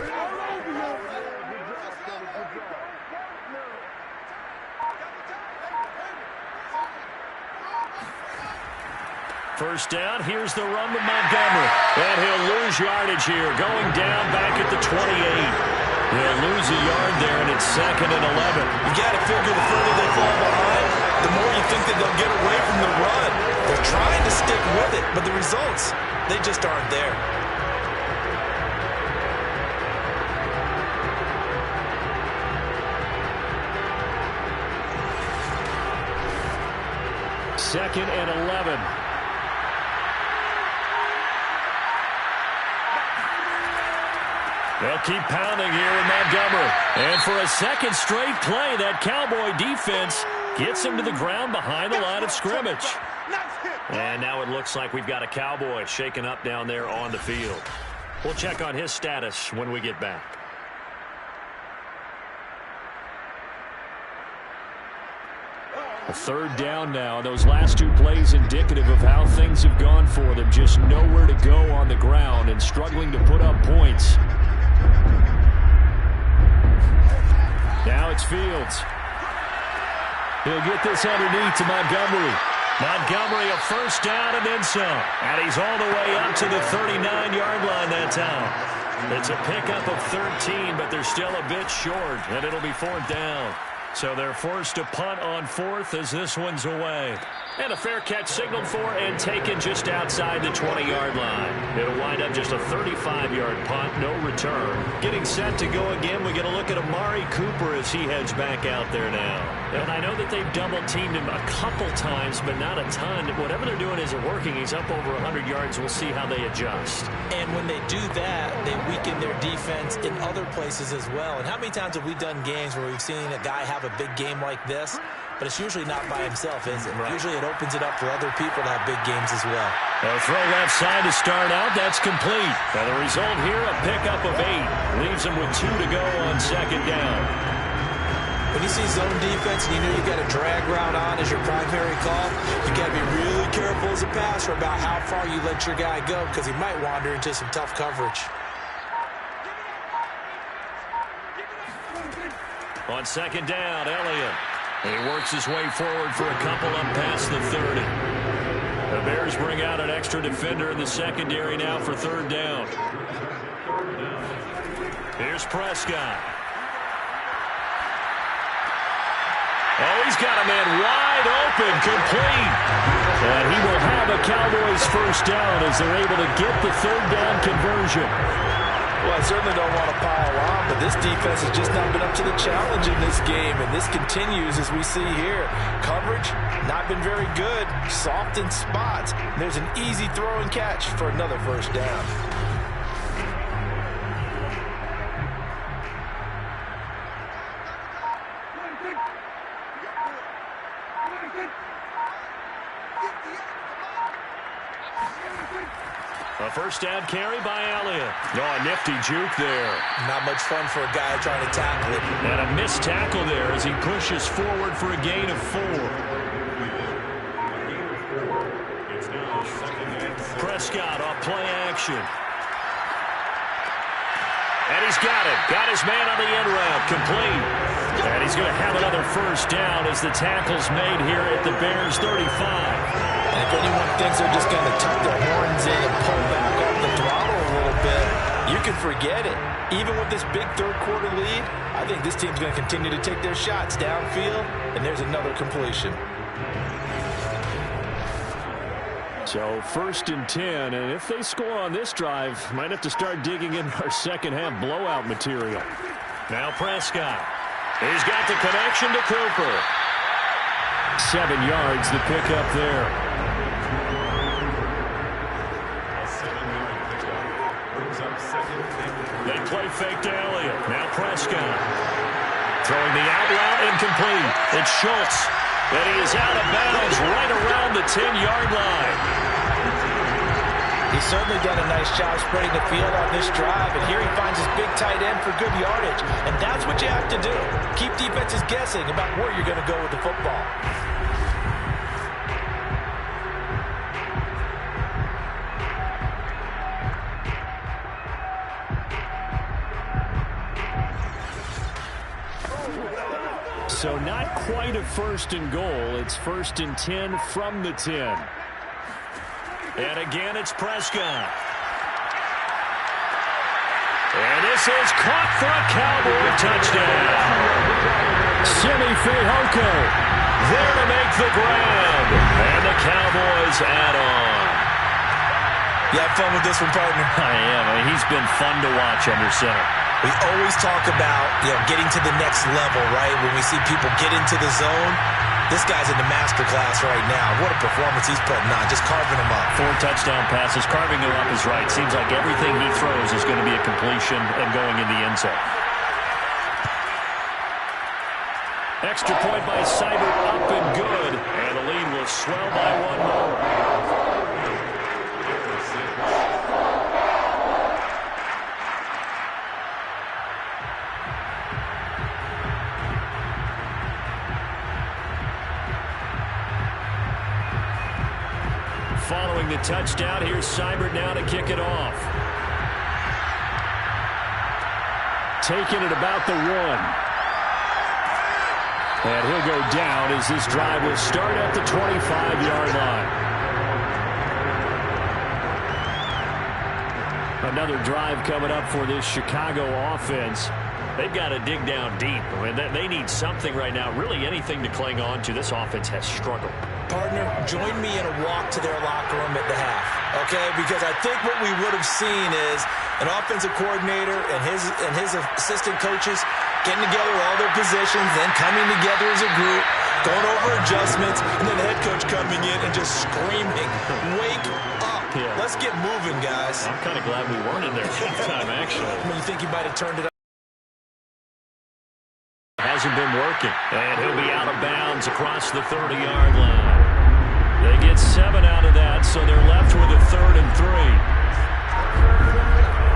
[SPEAKER 2] First down, here's the run to Montgomery. And he'll lose yardage here, going down back at the 28. He'll lose a yard there, and it's 2nd and 11.
[SPEAKER 3] You got to figure the further they fall behind, the more you think that they'll get away from the run. They're trying to stick with it, but the results, they just aren't there.
[SPEAKER 5] Second and 11.
[SPEAKER 2] They'll keep pounding here in Montgomery. And for a second straight play, that Cowboy defense gets him to the ground behind the line of scrimmage. And now it looks like we've got a Cowboy shaken up down there on the field. We'll check on his status when we get back.
[SPEAKER 5] A 3rd down now. Those last 2 plays indicative of how things have gone for them. Just nowhere to go on the ground and struggling to put up points. Now it's Fields. He'll get this underneath to Montgomery.
[SPEAKER 2] Montgomery a first down and then some. And he's all the way up to the 39-yard line that time. It's a pickup of 13, but they're still a bit short, and it'll be 4th down. So they're forced to punt on 4th as this one's away. And a fair catch signaled for and taken just outside the 20-yard line. It'll wind up just a 35-yard punt, no return. Getting set to go again, we get a look at Amari Cooper as he heads back out there now. And I know that they've double-teamed him a couple times, but not a ton. Whatever they're doing isn't working. He's up over 100 yards. We'll see how they adjust.
[SPEAKER 3] And when they do that, they weaken their defense in other places as well. And how many times have we done games where we've seen a guy have a big game like this, but it's usually not by himself, is it? Right. Usually it opens it up for other people to have big games as well.
[SPEAKER 2] They'll throw left side to start out. That's complete. And the result here, a pickup of 8. Leaves them with 2 to go on 2nd down.
[SPEAKER 3] When you see zone defense and you know you got a drag route on as your primary call, you got to be really careful as a passer about how far you let your guy go because he might wander into some tough coverage.
[SPEAKER 2] On 2nd down, Elliott. He works his way forward for a couple up past the 30. The Bears bring out an extra defender in the secondary now for 3rd down. Here's Prescott. Oh, he's got a man wide open, complete. And he will have a Cowboys first down as they're able to get the 3rd down conversion.
[SPEAKER 3] Well, I certainly don't want to pile on, but this defense has just not been up to the challenge in this game, and this continues as we see here. Coverage, not been very good, soft in spots. There's an easy throw and catch for another first down.
[SPEAKER 2] A first down carry by Elliott. Oh, a nifty juke there.
[SPEAKER 3] Not much fun for a guy trying to tackle it.
[SPEAKER 2] And a missed tackle there as he pushes forward for a gain of 4. Prescott off play action. And he's got it. Got his man on the end route. Complete. And he's going to have another first down as the tackle's made here at the Bears 35.
[SPEAKER 3] And if anyone thinks they're just going to tuck their horns in and pull back off the throttle a little bit, you can forget it. Even with this big third-quarter lead, I think this team's going to continue to take their shots downfield, and there's another completion.
[SPEAKER 5] So 1st and 10, and if they score on this drive, might have to start digging in our second-half blowout material.
[SPEAKER 2] Now Prescott. He's got the connection to Cooper.
[SPEAKER 5] 7 yards, the pickup there.
[SPEAKER 4] A 7-yard pickup brings up 2nd and 3.
[SPEAKER 2] They play fake to Elliott. Now Prescott. Throwing the out route incomplete. It's Schultz. And he is out of bounds right around the 10-yard line.
[SPEAKER 3] He's certainly done a nice job spreading the field on this drive, and here he finds his big tight end for good yardage. And that's what you have to do. Keep defenses guessing about where you're going to go with the football.
[SPEAKER 5] So not quite a 1st and goal. It's 1st and 10 from the 10.
[SPEAKER 2] And again, it's Prescott. And this is caught for a Cowboy touchdown.
[SPEAKER 5] Simi Fehoko
[SPEAKER 2] There to make the grab. And the Cowboys add on.
[SPEAKER 3] You have fun with this one, partner?
[SPEAKER 2] I am. I mean, he's been fun to watch under center.
[SPEAKER 3] We always talk about, getting to the next level, right? When we see people get into the zone, this guy's in the master class right now. What a performance he's putting on, just carving them up.
[SPEAKER 2] 4 touchdown passes. Carving them up is right. Seems like everything he throws is going to be a completion and going in the end zone.
[SPEAKER 5] Extra point by Seibert, up and good.
[SPEAKER 2] And the lead will swell by 1 more.
[SPEAKER 5] Following the touchdown, here's Seibert now to kick it off. Taking it about the 1. And he'll go down as this drive will start at the 25-yard line. Another drive coming up for this Chicago offense.
[SPEAKER 2] They've got to dig down deep. I mean, they need something right now, really anything to cling on to. This offense has struggled.
[SPEAKER 3] Partner, join me in a walk to their locker room at the half, okay? Because I think what we would have seen is an offensive coordinator and his assistant coaches getting together all their positions, then coming together as a group, going over adjustments, and then the head coach coming in and just screaming, "Wake up.
[SPEAKER 2] Yeah.
[SPEAKER 3] Let's get moving, guys."
[SPEAKER 2] I'm kind of glad we weren't in there halftime, actually.
[SPEAKER 3] I mean, you think he might have turned it up?
[SPEAKER 2] Hasn't been working. And he'll be out of bounds across the 30-yard line. They get 7 out of that, so they're left with a 3rd and 3.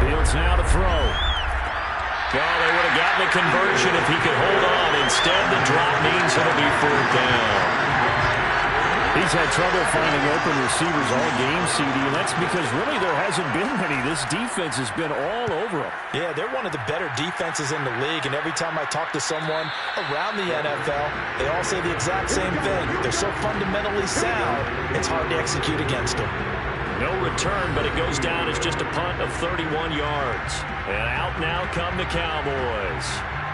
[SPEAKER 5] Fields now to throw.
[SPEAKER 2] Oh, they would have gotten a conversion if he could hold on. Instead, the drop means it'll be 4th down.
[SPEAKER 5] He's had trouble finding open receivers all game, CD, and that's because really there hasn't been many. This defense has been all over him.
[SPEAKER 3] Yeah, they're one of the better defenses in the league, and every time I talk to someone around the NFL, they all say the exact same thing. They're so fundamentally sound, it's hard to execute against them.
[SPEAKER 2] No return, but it goes down as just a punt of 31 yards. And out now come the Cowboys.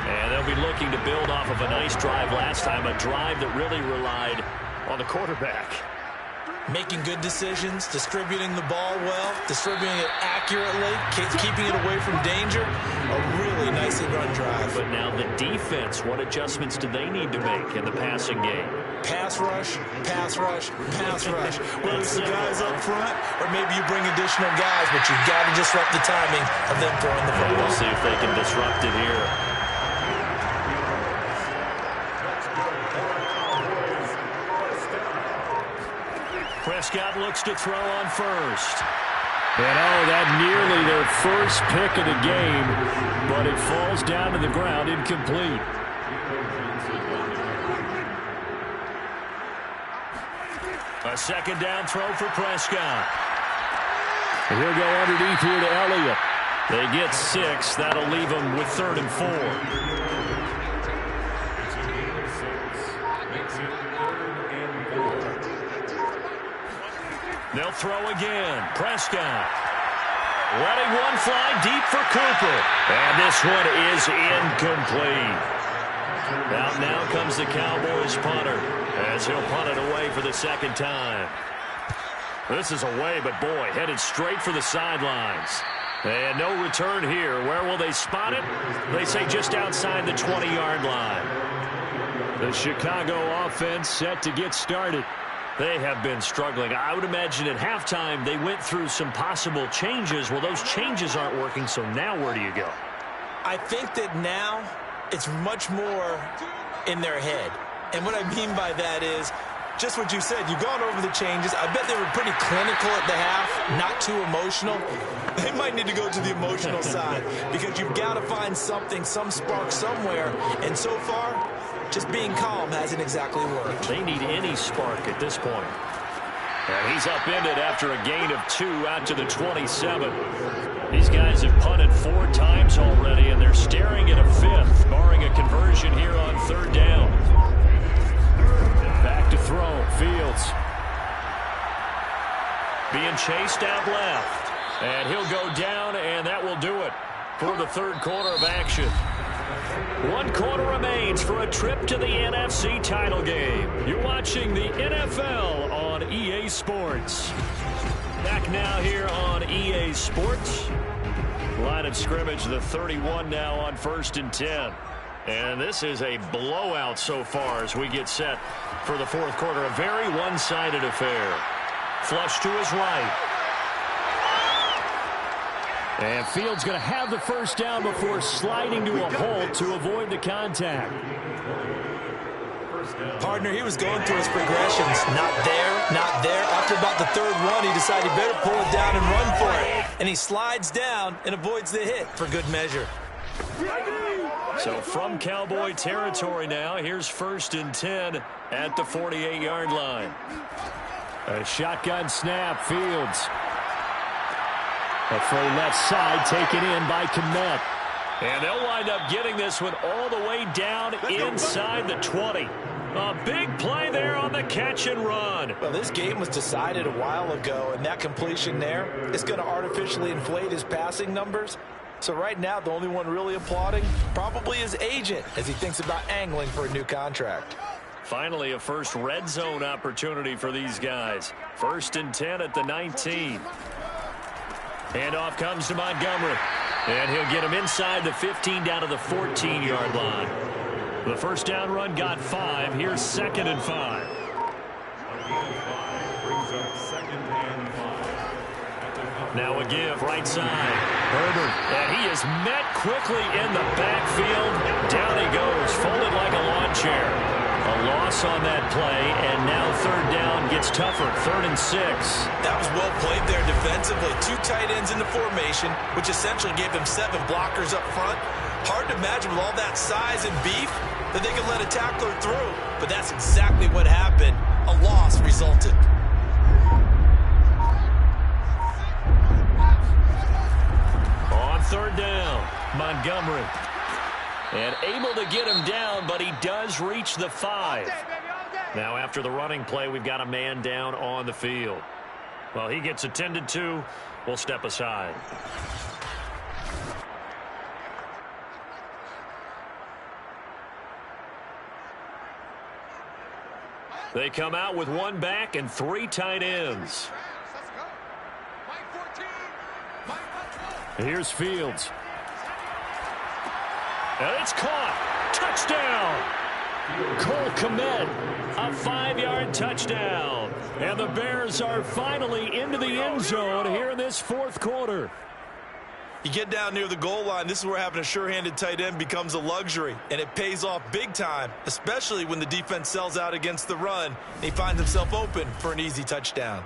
[SPEAKER 2] And they'll be looking to build off of a nice drive last time, a drive that really relied on the quarterback.
[SPEAKER 3] Making good decisions, distributing the ball well, distributing it accurately, keeping it away from danger. A really nicely run drive.
[SPEAKER 2] But now the defense, what adjustments do they need to make in the passing game?
[SPEAKER 3] Pass rush, pass rush, pass rush. Whether it's the guys up front or maybe you bring additional guys, but you've got to disrupt the timing of them throwing the football.
[SPEAKER 2] We'll see if they can disrupt it here. Prescott looks to throw on first.
[SPEAKER 5] And that nearly their first pick of the game, but it falls down to the ground incomplete.
[SPEAKER 2] A 2nd down throw for Prescott.
[SPEAKER 5] And he'll go underneath here to Elliott.
[SPEAKER 2] They get 6. That'll leave them with 3rd and 4. They'll throw again. Prescott. Letting one fly deep for Cooper. And this one is incomplete. Now comes the Cowboys punter as he'll punt it away for the second time. This is away, but boy, headed straight for the sidelines. And no return here. Where will they spot it? They say just outside the 20-yard line. The Chicago offense set to get started. They have been struggling. I would imagine at halftime they went through some possible changes. Well, those changes aren't working, so now where do you go?
[SPEAKER 3] I think that now it's much more in their head. And what I mean by that is just what you said. You've gone over the changes. I bet they were pretty clinical at the half, not too emotional. They might need to go to the emotional side because you've got to find something, some spark somewhere. And so far, just being calm hasn't exactly worked.
[SPEAKER 2] They need any spark at this point. And he's upended after a gain of 2 out to the 27. These guys have punted 4 times already, and they're staring at a 5th, barring a conversion here on 3rd down. Back to throw. Fields. Being chased out left. And he'll go down, and that will do it for the 3rd quarter of action. 1 quarter remains for a trip to the NFC title game. You're watching the NFL on EA Sports. Back now here on EA Sports. Line of scrimmage, the 31 now on 1st and 10. And this is a blowout so far as we get set for the 4th quarter. A very one-sided affair. Flush to his right. And Fields going to have the first down before sliding to a halt to avoid the contact.
[SPEAKER 3] Partner, he was going through his progressions. Not there, not there. After about the 3rd one, he decided he better pull it down and run for it. And he slides down and avoids the hit for good measure.
[SPEAKER 2] So from Cowboy territory now, here's 1st and 10 at the 48-yard line.
[SPEAKER 5] A shotgun snap, Fields. A throw left side taken in by Kmet.
[SPEAKER 2] And they'll wind up getting this one all the way down inside the 20. A big play there on the catch and run.
[SPEAKER 3] Well, this game was decided a while ago, and that completion there is going to artificially inflate his passing numbers. So right now, the only one really applauding probably his agent as he thinks about angling for a new contract.
[SPEAKER 2] Finally, a first red zone opportunity for these guys. 1st and 10 at the 19. Handoff comes to Montgomery. And he'll get him inside the 15 down to the 14-yard line. The first down run got 5. Here's 2nd and 5. Now a give right side. Herbert. And he is met quickly in the backfield. Down he goes, folded like a lawn chair. A loss on that play, and now 3rd down gets tougher. 3rd and 6.
[SPEAKER 3] That was well played there defensively. 2 tight ends in the formation, which essentially gave them 7 blockers up front. Hard to imagine with all that size and beef that they could let a tackler through. But that's exactly what happened. A loss resulted.
[SPEAKER 2] On 3rd down, Montgomery. And able to get him down, but he does reach the 5. Now after the running play, we've got a man down on the field. Well, he gets attended to. We'll step aside. They come out with 1 back and 3 tight ends.
[SPEAKER 5] Here's Fields.
[SPEAKER 2] And it's caught. Touchdown.
[SPEAKER 5] Cole Kmet.
[SPEAKER 2] A 5-yard touchdown.
[SPEAKER 5] And the Bears are finally into the end zone here in this 4th quarter.
[SPEAKER 3] You get down near the goal line, this is where having a sure-handed tight end becomes a luxury, and it pays off big time, especially when the defense sells out against the run, and he finds himself open for an easy touchdown.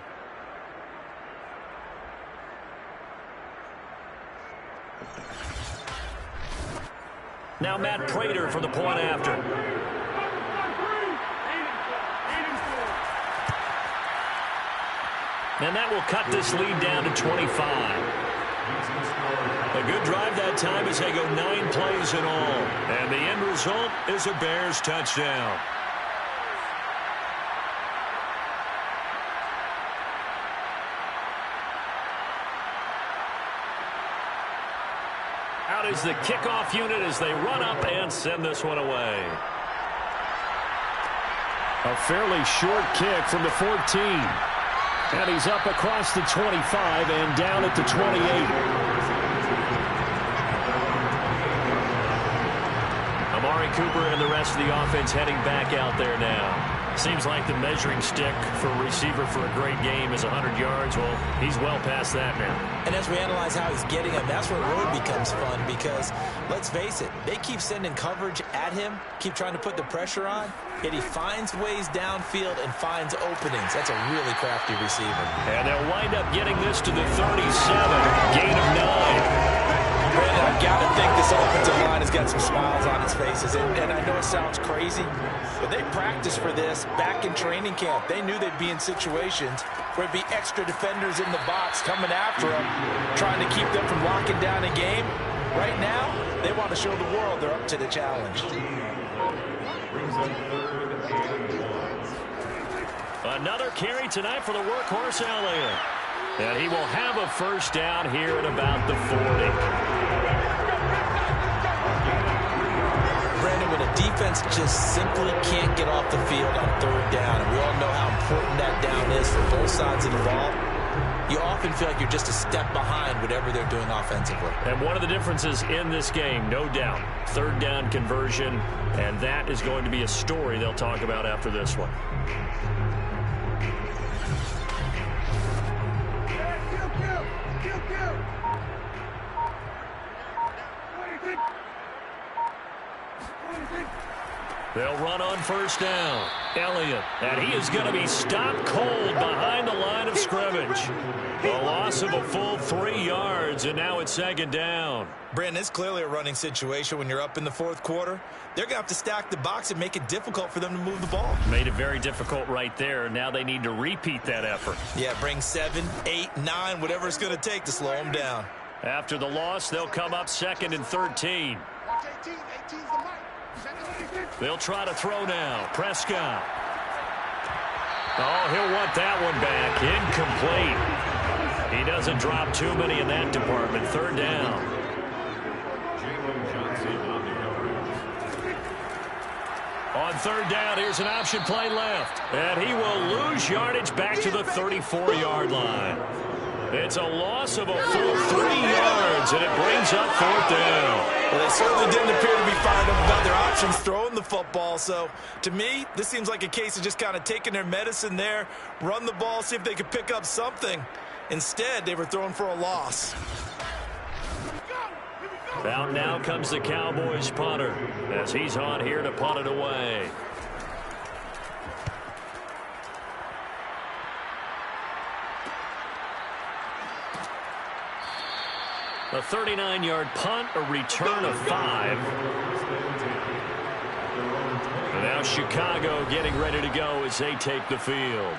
[SPEAKER 2] Now Matt Prater for the point after. And that will cut this lead down to 25. A good drive that time as they go 9 plays in all. And the end result is a Bears touchdown. Out is the kickoff unit as they run up and send this one away.
[SPEAKER 5] A fairly short kick from the 14. And he's up across the 25 and down at the 28.
[SPEAKER 2] Amari Cooper and the rest of the offense heading back out there now. Seems like the measuring stick for a receiver for a great game is 100 yards. Well, he's well past that now.
[SPEAKER 3] And as we analyze how he's getting them, that's where it really becomes fun because, let's face it, they keep sending coverage at him, keep trying to put the pressure on, yet he finds ways downfield and finds openings. That's a really crafty receiver.
[SPEAKER 2] And they'll wind up getting this to the 37, gain of 9.
[SPEAKER 3] Brandon, I've got to think this offensive line has got some smiles on its faces. And I know it sounds crazy, but they practiced for this back in training camp. They knew they'd be in situations where it'd be extra defenders in the box coming after them, trying to keep them from locking down a game. Right now, they want to show the world they're up to the challenge.
[SPEAKER 2] Another carry tonight for the workhorse Elliott. And he will have a first down here at about the 40.
[SPEAKER 3] Brandon, when a defense just simply can't get off the field on third down, and we all know how important that down is for both sides of the ball, you often feel like you're just a step behind whatever they're doing offensively.
[SPEAKER 2] And one of the differences in this game, no doubt, third down conversion, and that is going to be a story they'll talk about after this one. They'll run on first down. Elliott, and he is going to be stopped cold behind the line of scrimmage. A loss of a full 3 yards, and now it's second down.
[SPEAKER 3] Brandon, it's clearly a running situation when you're up in the fourth quarter. They're going to have to stack the box and make it difficult for them to move the ball.
[SPEAKER 2] Made it very difficult right there. Now they need to repeat that effort.
[SPEAKER 3] Yeah, bring 7, 8, 9, whatever it's going to take to slow them down.
[SPEAKER 2] After the loss, they'll come up second and 13. They'll try to throw now. Prescott. Oh, he'll want that one back. Incomplete. He doesn't drop too many in that department. Third down. On third down, here's an option play left. And he will lose yardage back to the 34-yard line. It's a loss of a full 3 yards, and it brings up fourth down.
[SPEAKER 3] Well, they certainly didn't appear to be fired up about their options throwing the football. So, to me, this seems like a case of just kind of taking their medicine there, run the ball, see if they could pick up something. Instead, they were throwing for a loss.
[SPEAKER 2] Out now comes the Cowboys punter as he's on here to punt it away. A 39-yard punt, a return of 5. And now Chicago getting ready to go as they take the field.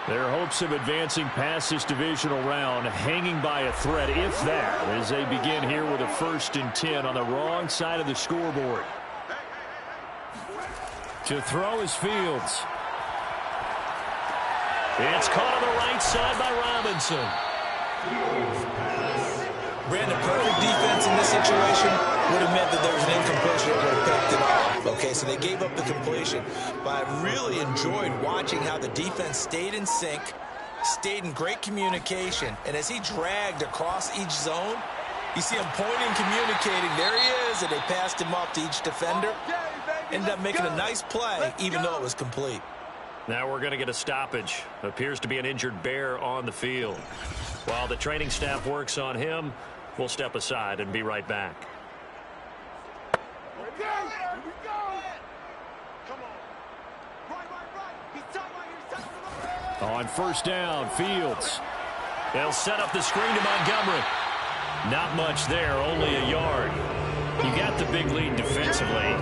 [SPEAKER 2] Their hopes of advancing past this divisional round hanging by a thread, if that, as they begin here with a 1st and 10 on the wrong side of the scoreboard. To throw is Fields. It's caught on the right side by Robinson.
[SPEAKER 3] Brandon, perfect defense in this situation would have meant that there was an incompletion that would have picked it off. Okay, so they gave up the completion. But I really enjoyed watching how the defense stayed in sync, stayed in great communication. And as he dragged across each zone, you see him pointing, communicating. There he is, and they passed him off to each defender. Ended up making a nice play, even though it was complete.
[SPEAKER 2] Now we're going to get a stoppage. Appears to be an injured Bear on the field. While the training staff works on him, we'll step aside and be right back. On first down, Fields. They'll set up the screen to Montgomery. Not much there, only a yard. You got the big lead defensively.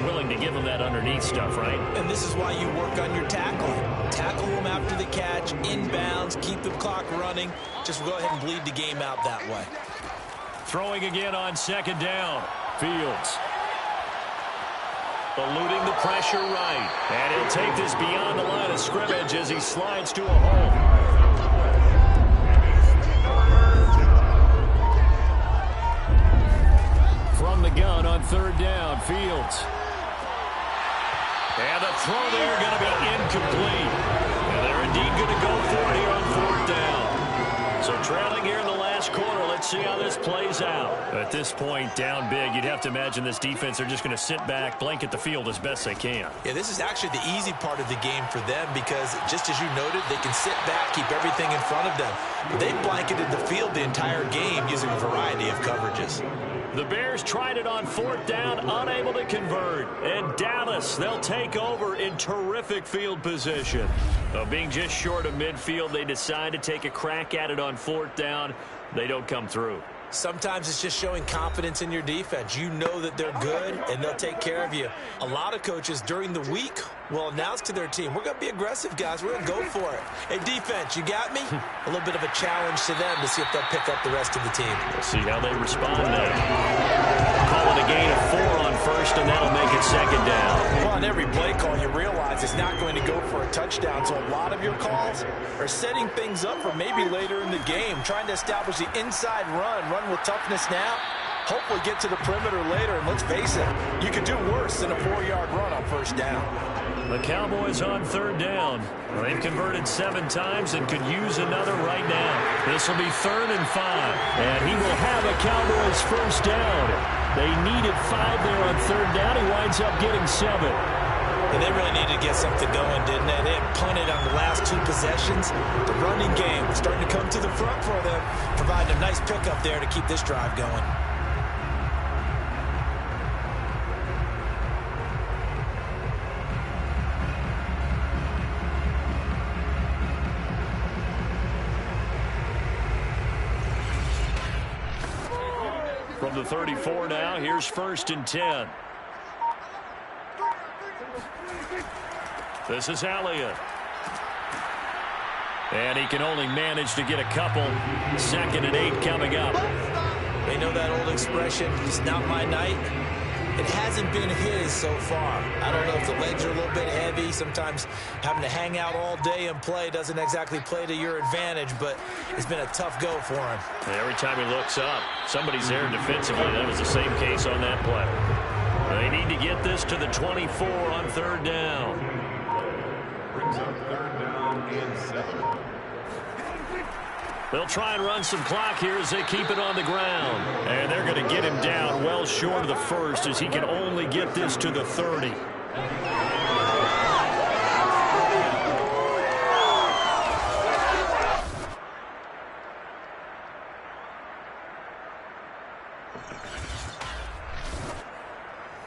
[SPEAKER 2] Willing to give them that underneath stuff, right?
[SPEAKER 3] And this is why you work on your tackling. Tackle them after the catch, inbounds, keep the clock running. Just go ahead and bleed the game out that way.
[SPEAKER 2] Throwing again on second down. Fields. Eluding the pressure right. And he'll take this beyond the line of scrimmage as he slides to a hole.
[SPEAKER 5] on third down. Fields.
[SPEAKER 2] And the throw there going to be incomplete. And they're indeed going to go for it here on fourth down. So trailing here in the last quarter. Let's see how this plays out.
[SPEAKER 5] At this point, down big, you'd have to imagine this defense are just going to sit back, blanket the field as best they can.
[SPEAKER 3] Yeah, this is actually the easy part of the game for them because, just as you noted, they can sit back, keep everything in front of them. They blanketed the field the entire game using a variety of coverages.
[SPEAKER 2] The Bears tried it on fourth down, unable to convert. And Dallas, they'll take over in terrific field position.
[SPEAKER 5] Being just short of midfield, they decide to take a crack at it on fourth down. They don't come through.
[SPEAKER 3] Sometimes it's just showing confidence in your defense. You know that they're good, and they'll take care of you. A lot of coaches during the week will announce to their team, we're going to be aggressive, guys. We're going to go for it. Hey, defense, you got me? A little bit of a challenge to them to see if they'll pick up the rest of the team.
[SPEAKER 2] We'll see how they respond now. Call it a gain of 4 on first, and that'll make it second down.
[SPEAKER 3] Well, on every play call, you realize it's not going to go for a touchdown, so a lot of your calls are setting things up for maybe later in the game, trying to establish the inside run with toughness now, hopefully get to the perimeter later, and let's face it, you could do worse than a 4-yard run on first down.
[SPEAKER 2] The Cowboys on third down. They've converted 7 times and could use another right now. This will be 3rd and 5.
[SPEAKER 5] And he will have a Cowboys first down. They needed 5 there on third down. He winds up getting 7.
[SPEAKER 3] And they really needed to get something going, didn't they? They had punted on the last 2 possessions. The running game was starting to come to the front for them, providing a nice pickup there to keep this drive going.
[SPEAKER 2] From the 34 now, here's 1st and 10. This is Elliott.
[SPEAKER 5] And he can only manage to get a couple. 2nd and 8 coming up.
[SPEAKER 3] They know that old expression, it's not my night. It hasn't been his so far. I don't know if the legs are a little bit heavy. Sometimes having to hang out all day and play doesn't exactly play to your advantage, but it's been a tough go for him.
[SPEAKER 5] And every time he looks up, somebody's there defensively. That was the same case on that play.
[SPEAKER 2] They need to get this to the 24 on third down.
[SPEAKER 4] Brings up third down and 7.
[SPEAKER 2] They'll try and run some clock here as they keep it on the ground.
[SPEAKER 5] And they're going to get him down well short of the first as he can only get this to the 30.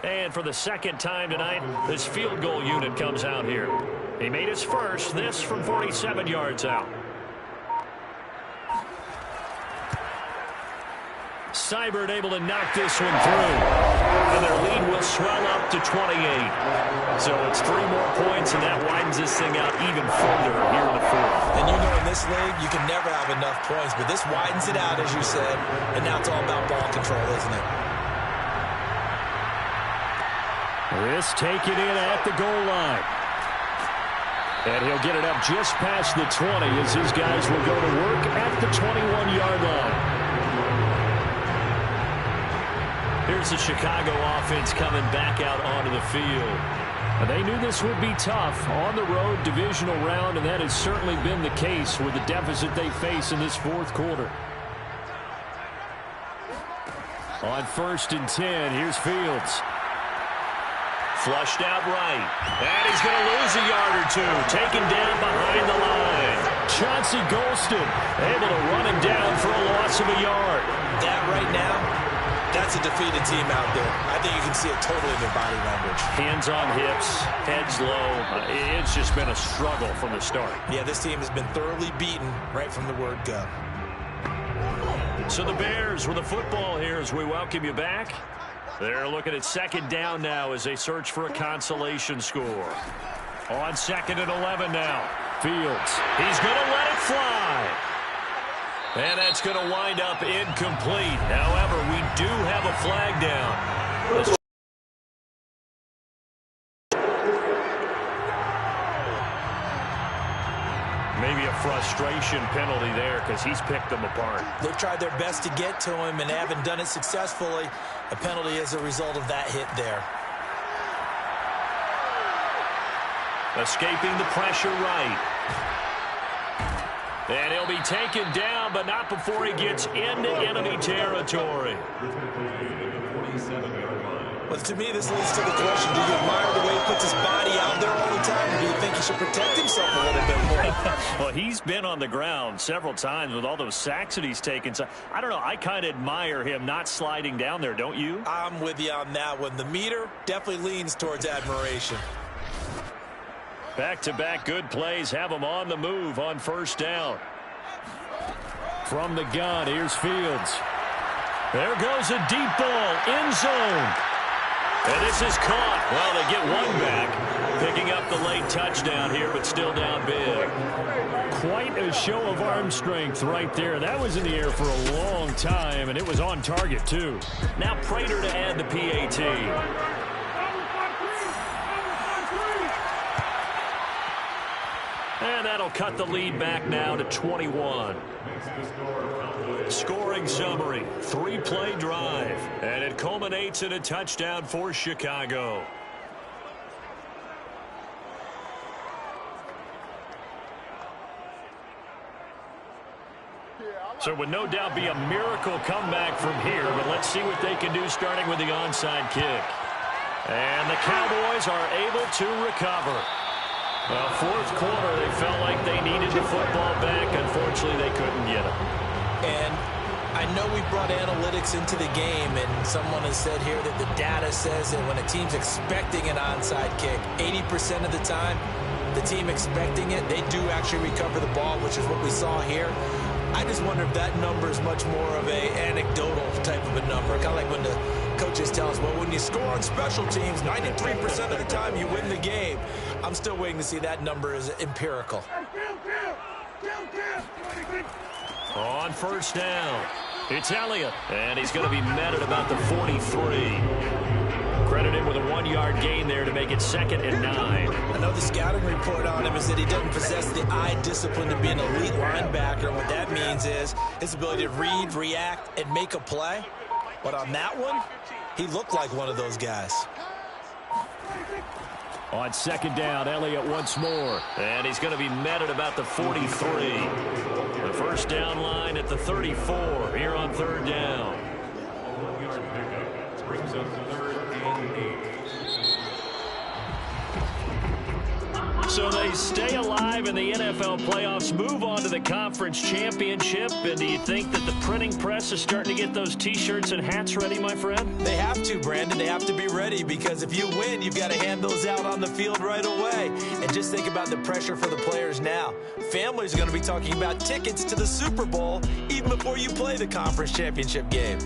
[SPEAKER 5] And for the 2nd time tonight, this field goal unit comes out here. He made his first, this from 47 yards out. Seibert able to knock this one through. And their lead will swell up to 28. So it's 3 more points, and that widens this thing out even further here in the 4th.
[SPEAKER 3] And you know in this league, you can never have enough points, but this widens it out, as you said, and now it's all about ball control, isn't it?
[SPEAKER 5] This taken in at the goal line. And he'll get it up just past the 20 as his guys will go to work at the 21-yard line. Here's the Chicago offense coming back out onto the field. They knew this would be tough on the road divisional round, and that has certainly been the case with the deficit they face in this 4th quarter. On 1st and 10, here's Fields.
[SPEAKER 2] Flushed out right. And he's going to lose a yard or 2. Taken down behind the line.
[SPEAKER 5] Chauncey Golston able to run him down for a loss of a yard.
[SPEAKER 3] That right now, that's a defeated team out there. I think you can see it totally in their body language.
[SPEAKER 5] Hands on hips, heads low. It's just been a struggle from the start.
[SPEAKER 3] Yeah, this team has been thoroughly beaten right from the word go.
[SPEAKER 2] So the Bears with the football here as we welcome you back. They're looking at 2nd down now as they search for a consolation score.
[SPEAKER 5] On 2nd and 11 now. Fields.
[SPEAKER 2] He's going to let it fly. And that's going to wind up incomplete. However, we do have a flag down. frustration penalty there because he's picked them apart.
[SPEAKER 3] They've tried their best to get to him and haven't done it successfully. A penalty as a result of that hit there.
[SPEAKER 2] Escaping the pressure right. And he'll be taken down, but not before he gets into enemy territory.
[SPEAKER 3] Well, to me, this leads to the question, do you admire the way he puts his body out there all the time, or do you think he should protect himself a little bit more?
[SPEAKER 5] Well, he's been on the ground several times with all those sacks that he's taken. So I don't know. I kind of admire him not sliding down there, don't you?
[SPEAKER 3] I'm with you on that one. The meter definitely leans towards admiration.
[SPEAKER 5] Back-to-back good plays have him on the move on first down. From the gun, here's Fields. There goes a deep ball, end zone. And this is caught. Well, they get one back, picking up the late touchdown here, but still down big. Quite a show of arm strength right there. That was in the air for a long time, and it was on target, too.
[SPEAKER 2] Now Prater to add the PAT. And that'll cut the lead back now to 21. Scoring summary, 3-play drive, and it culminates in a touchdown for Chicago.
[SPEAKER 5] So it would no doubt be a miracle comeback from here, but let's see what they can do starting with the onside kick. And the Cowboys are able to recover. Well, fourth quarter, they felt like they needed the football back. Unfortunately, they couldn't get it.
[SPEAKER 3] And I know we brought analytics into the game, and someone has said here that the data says that when a team's expecting an onside kick, 80% of the time, the team expecting it, they do actually recover the ball, which is what we saw here. I just wonder if that number is much more of a anecdotal type of a number. Kind of like when the coaches tell us, well, when you score on special teams, 93% of the time you win the game. I'm still waiting to see that number is empirical.
[SPEAKER 2] On first down, it's Elliott, and he's going to be met at about the 43. Credit him with a 1-yard gain there to make it 2nd and 9.
[SPEAKER 3] I know the scouting report on him is that he doesn't possess the eye discipline to be an elite linebacker. And what that means is his ability to read, react, and make a play. But on that one, he looked like one of those guys.
[SPEAKER 5] On 2nd down, Elliott once more.
[SPEAKER 2] And he's going to be met at about the 43. The first down line at the 34 here on 3rd down.
[SPEAKER 4] 1-yard pickup brings up 3rd and 8.
[SPEAKER 5] So they stay alive in the NFL playoffs, move on to the conference championship. And do you think that the printing press is starting to get those T-shirts and hats ready, my friend?
[SPEAKER 3] They have to, Brandon. They have to be ready because if you win, you've got to hand those out on the field right away. And just think about the pressure for the players now. Families are going to be talking about tickets to the Super Bowl even before you play the conference championship game.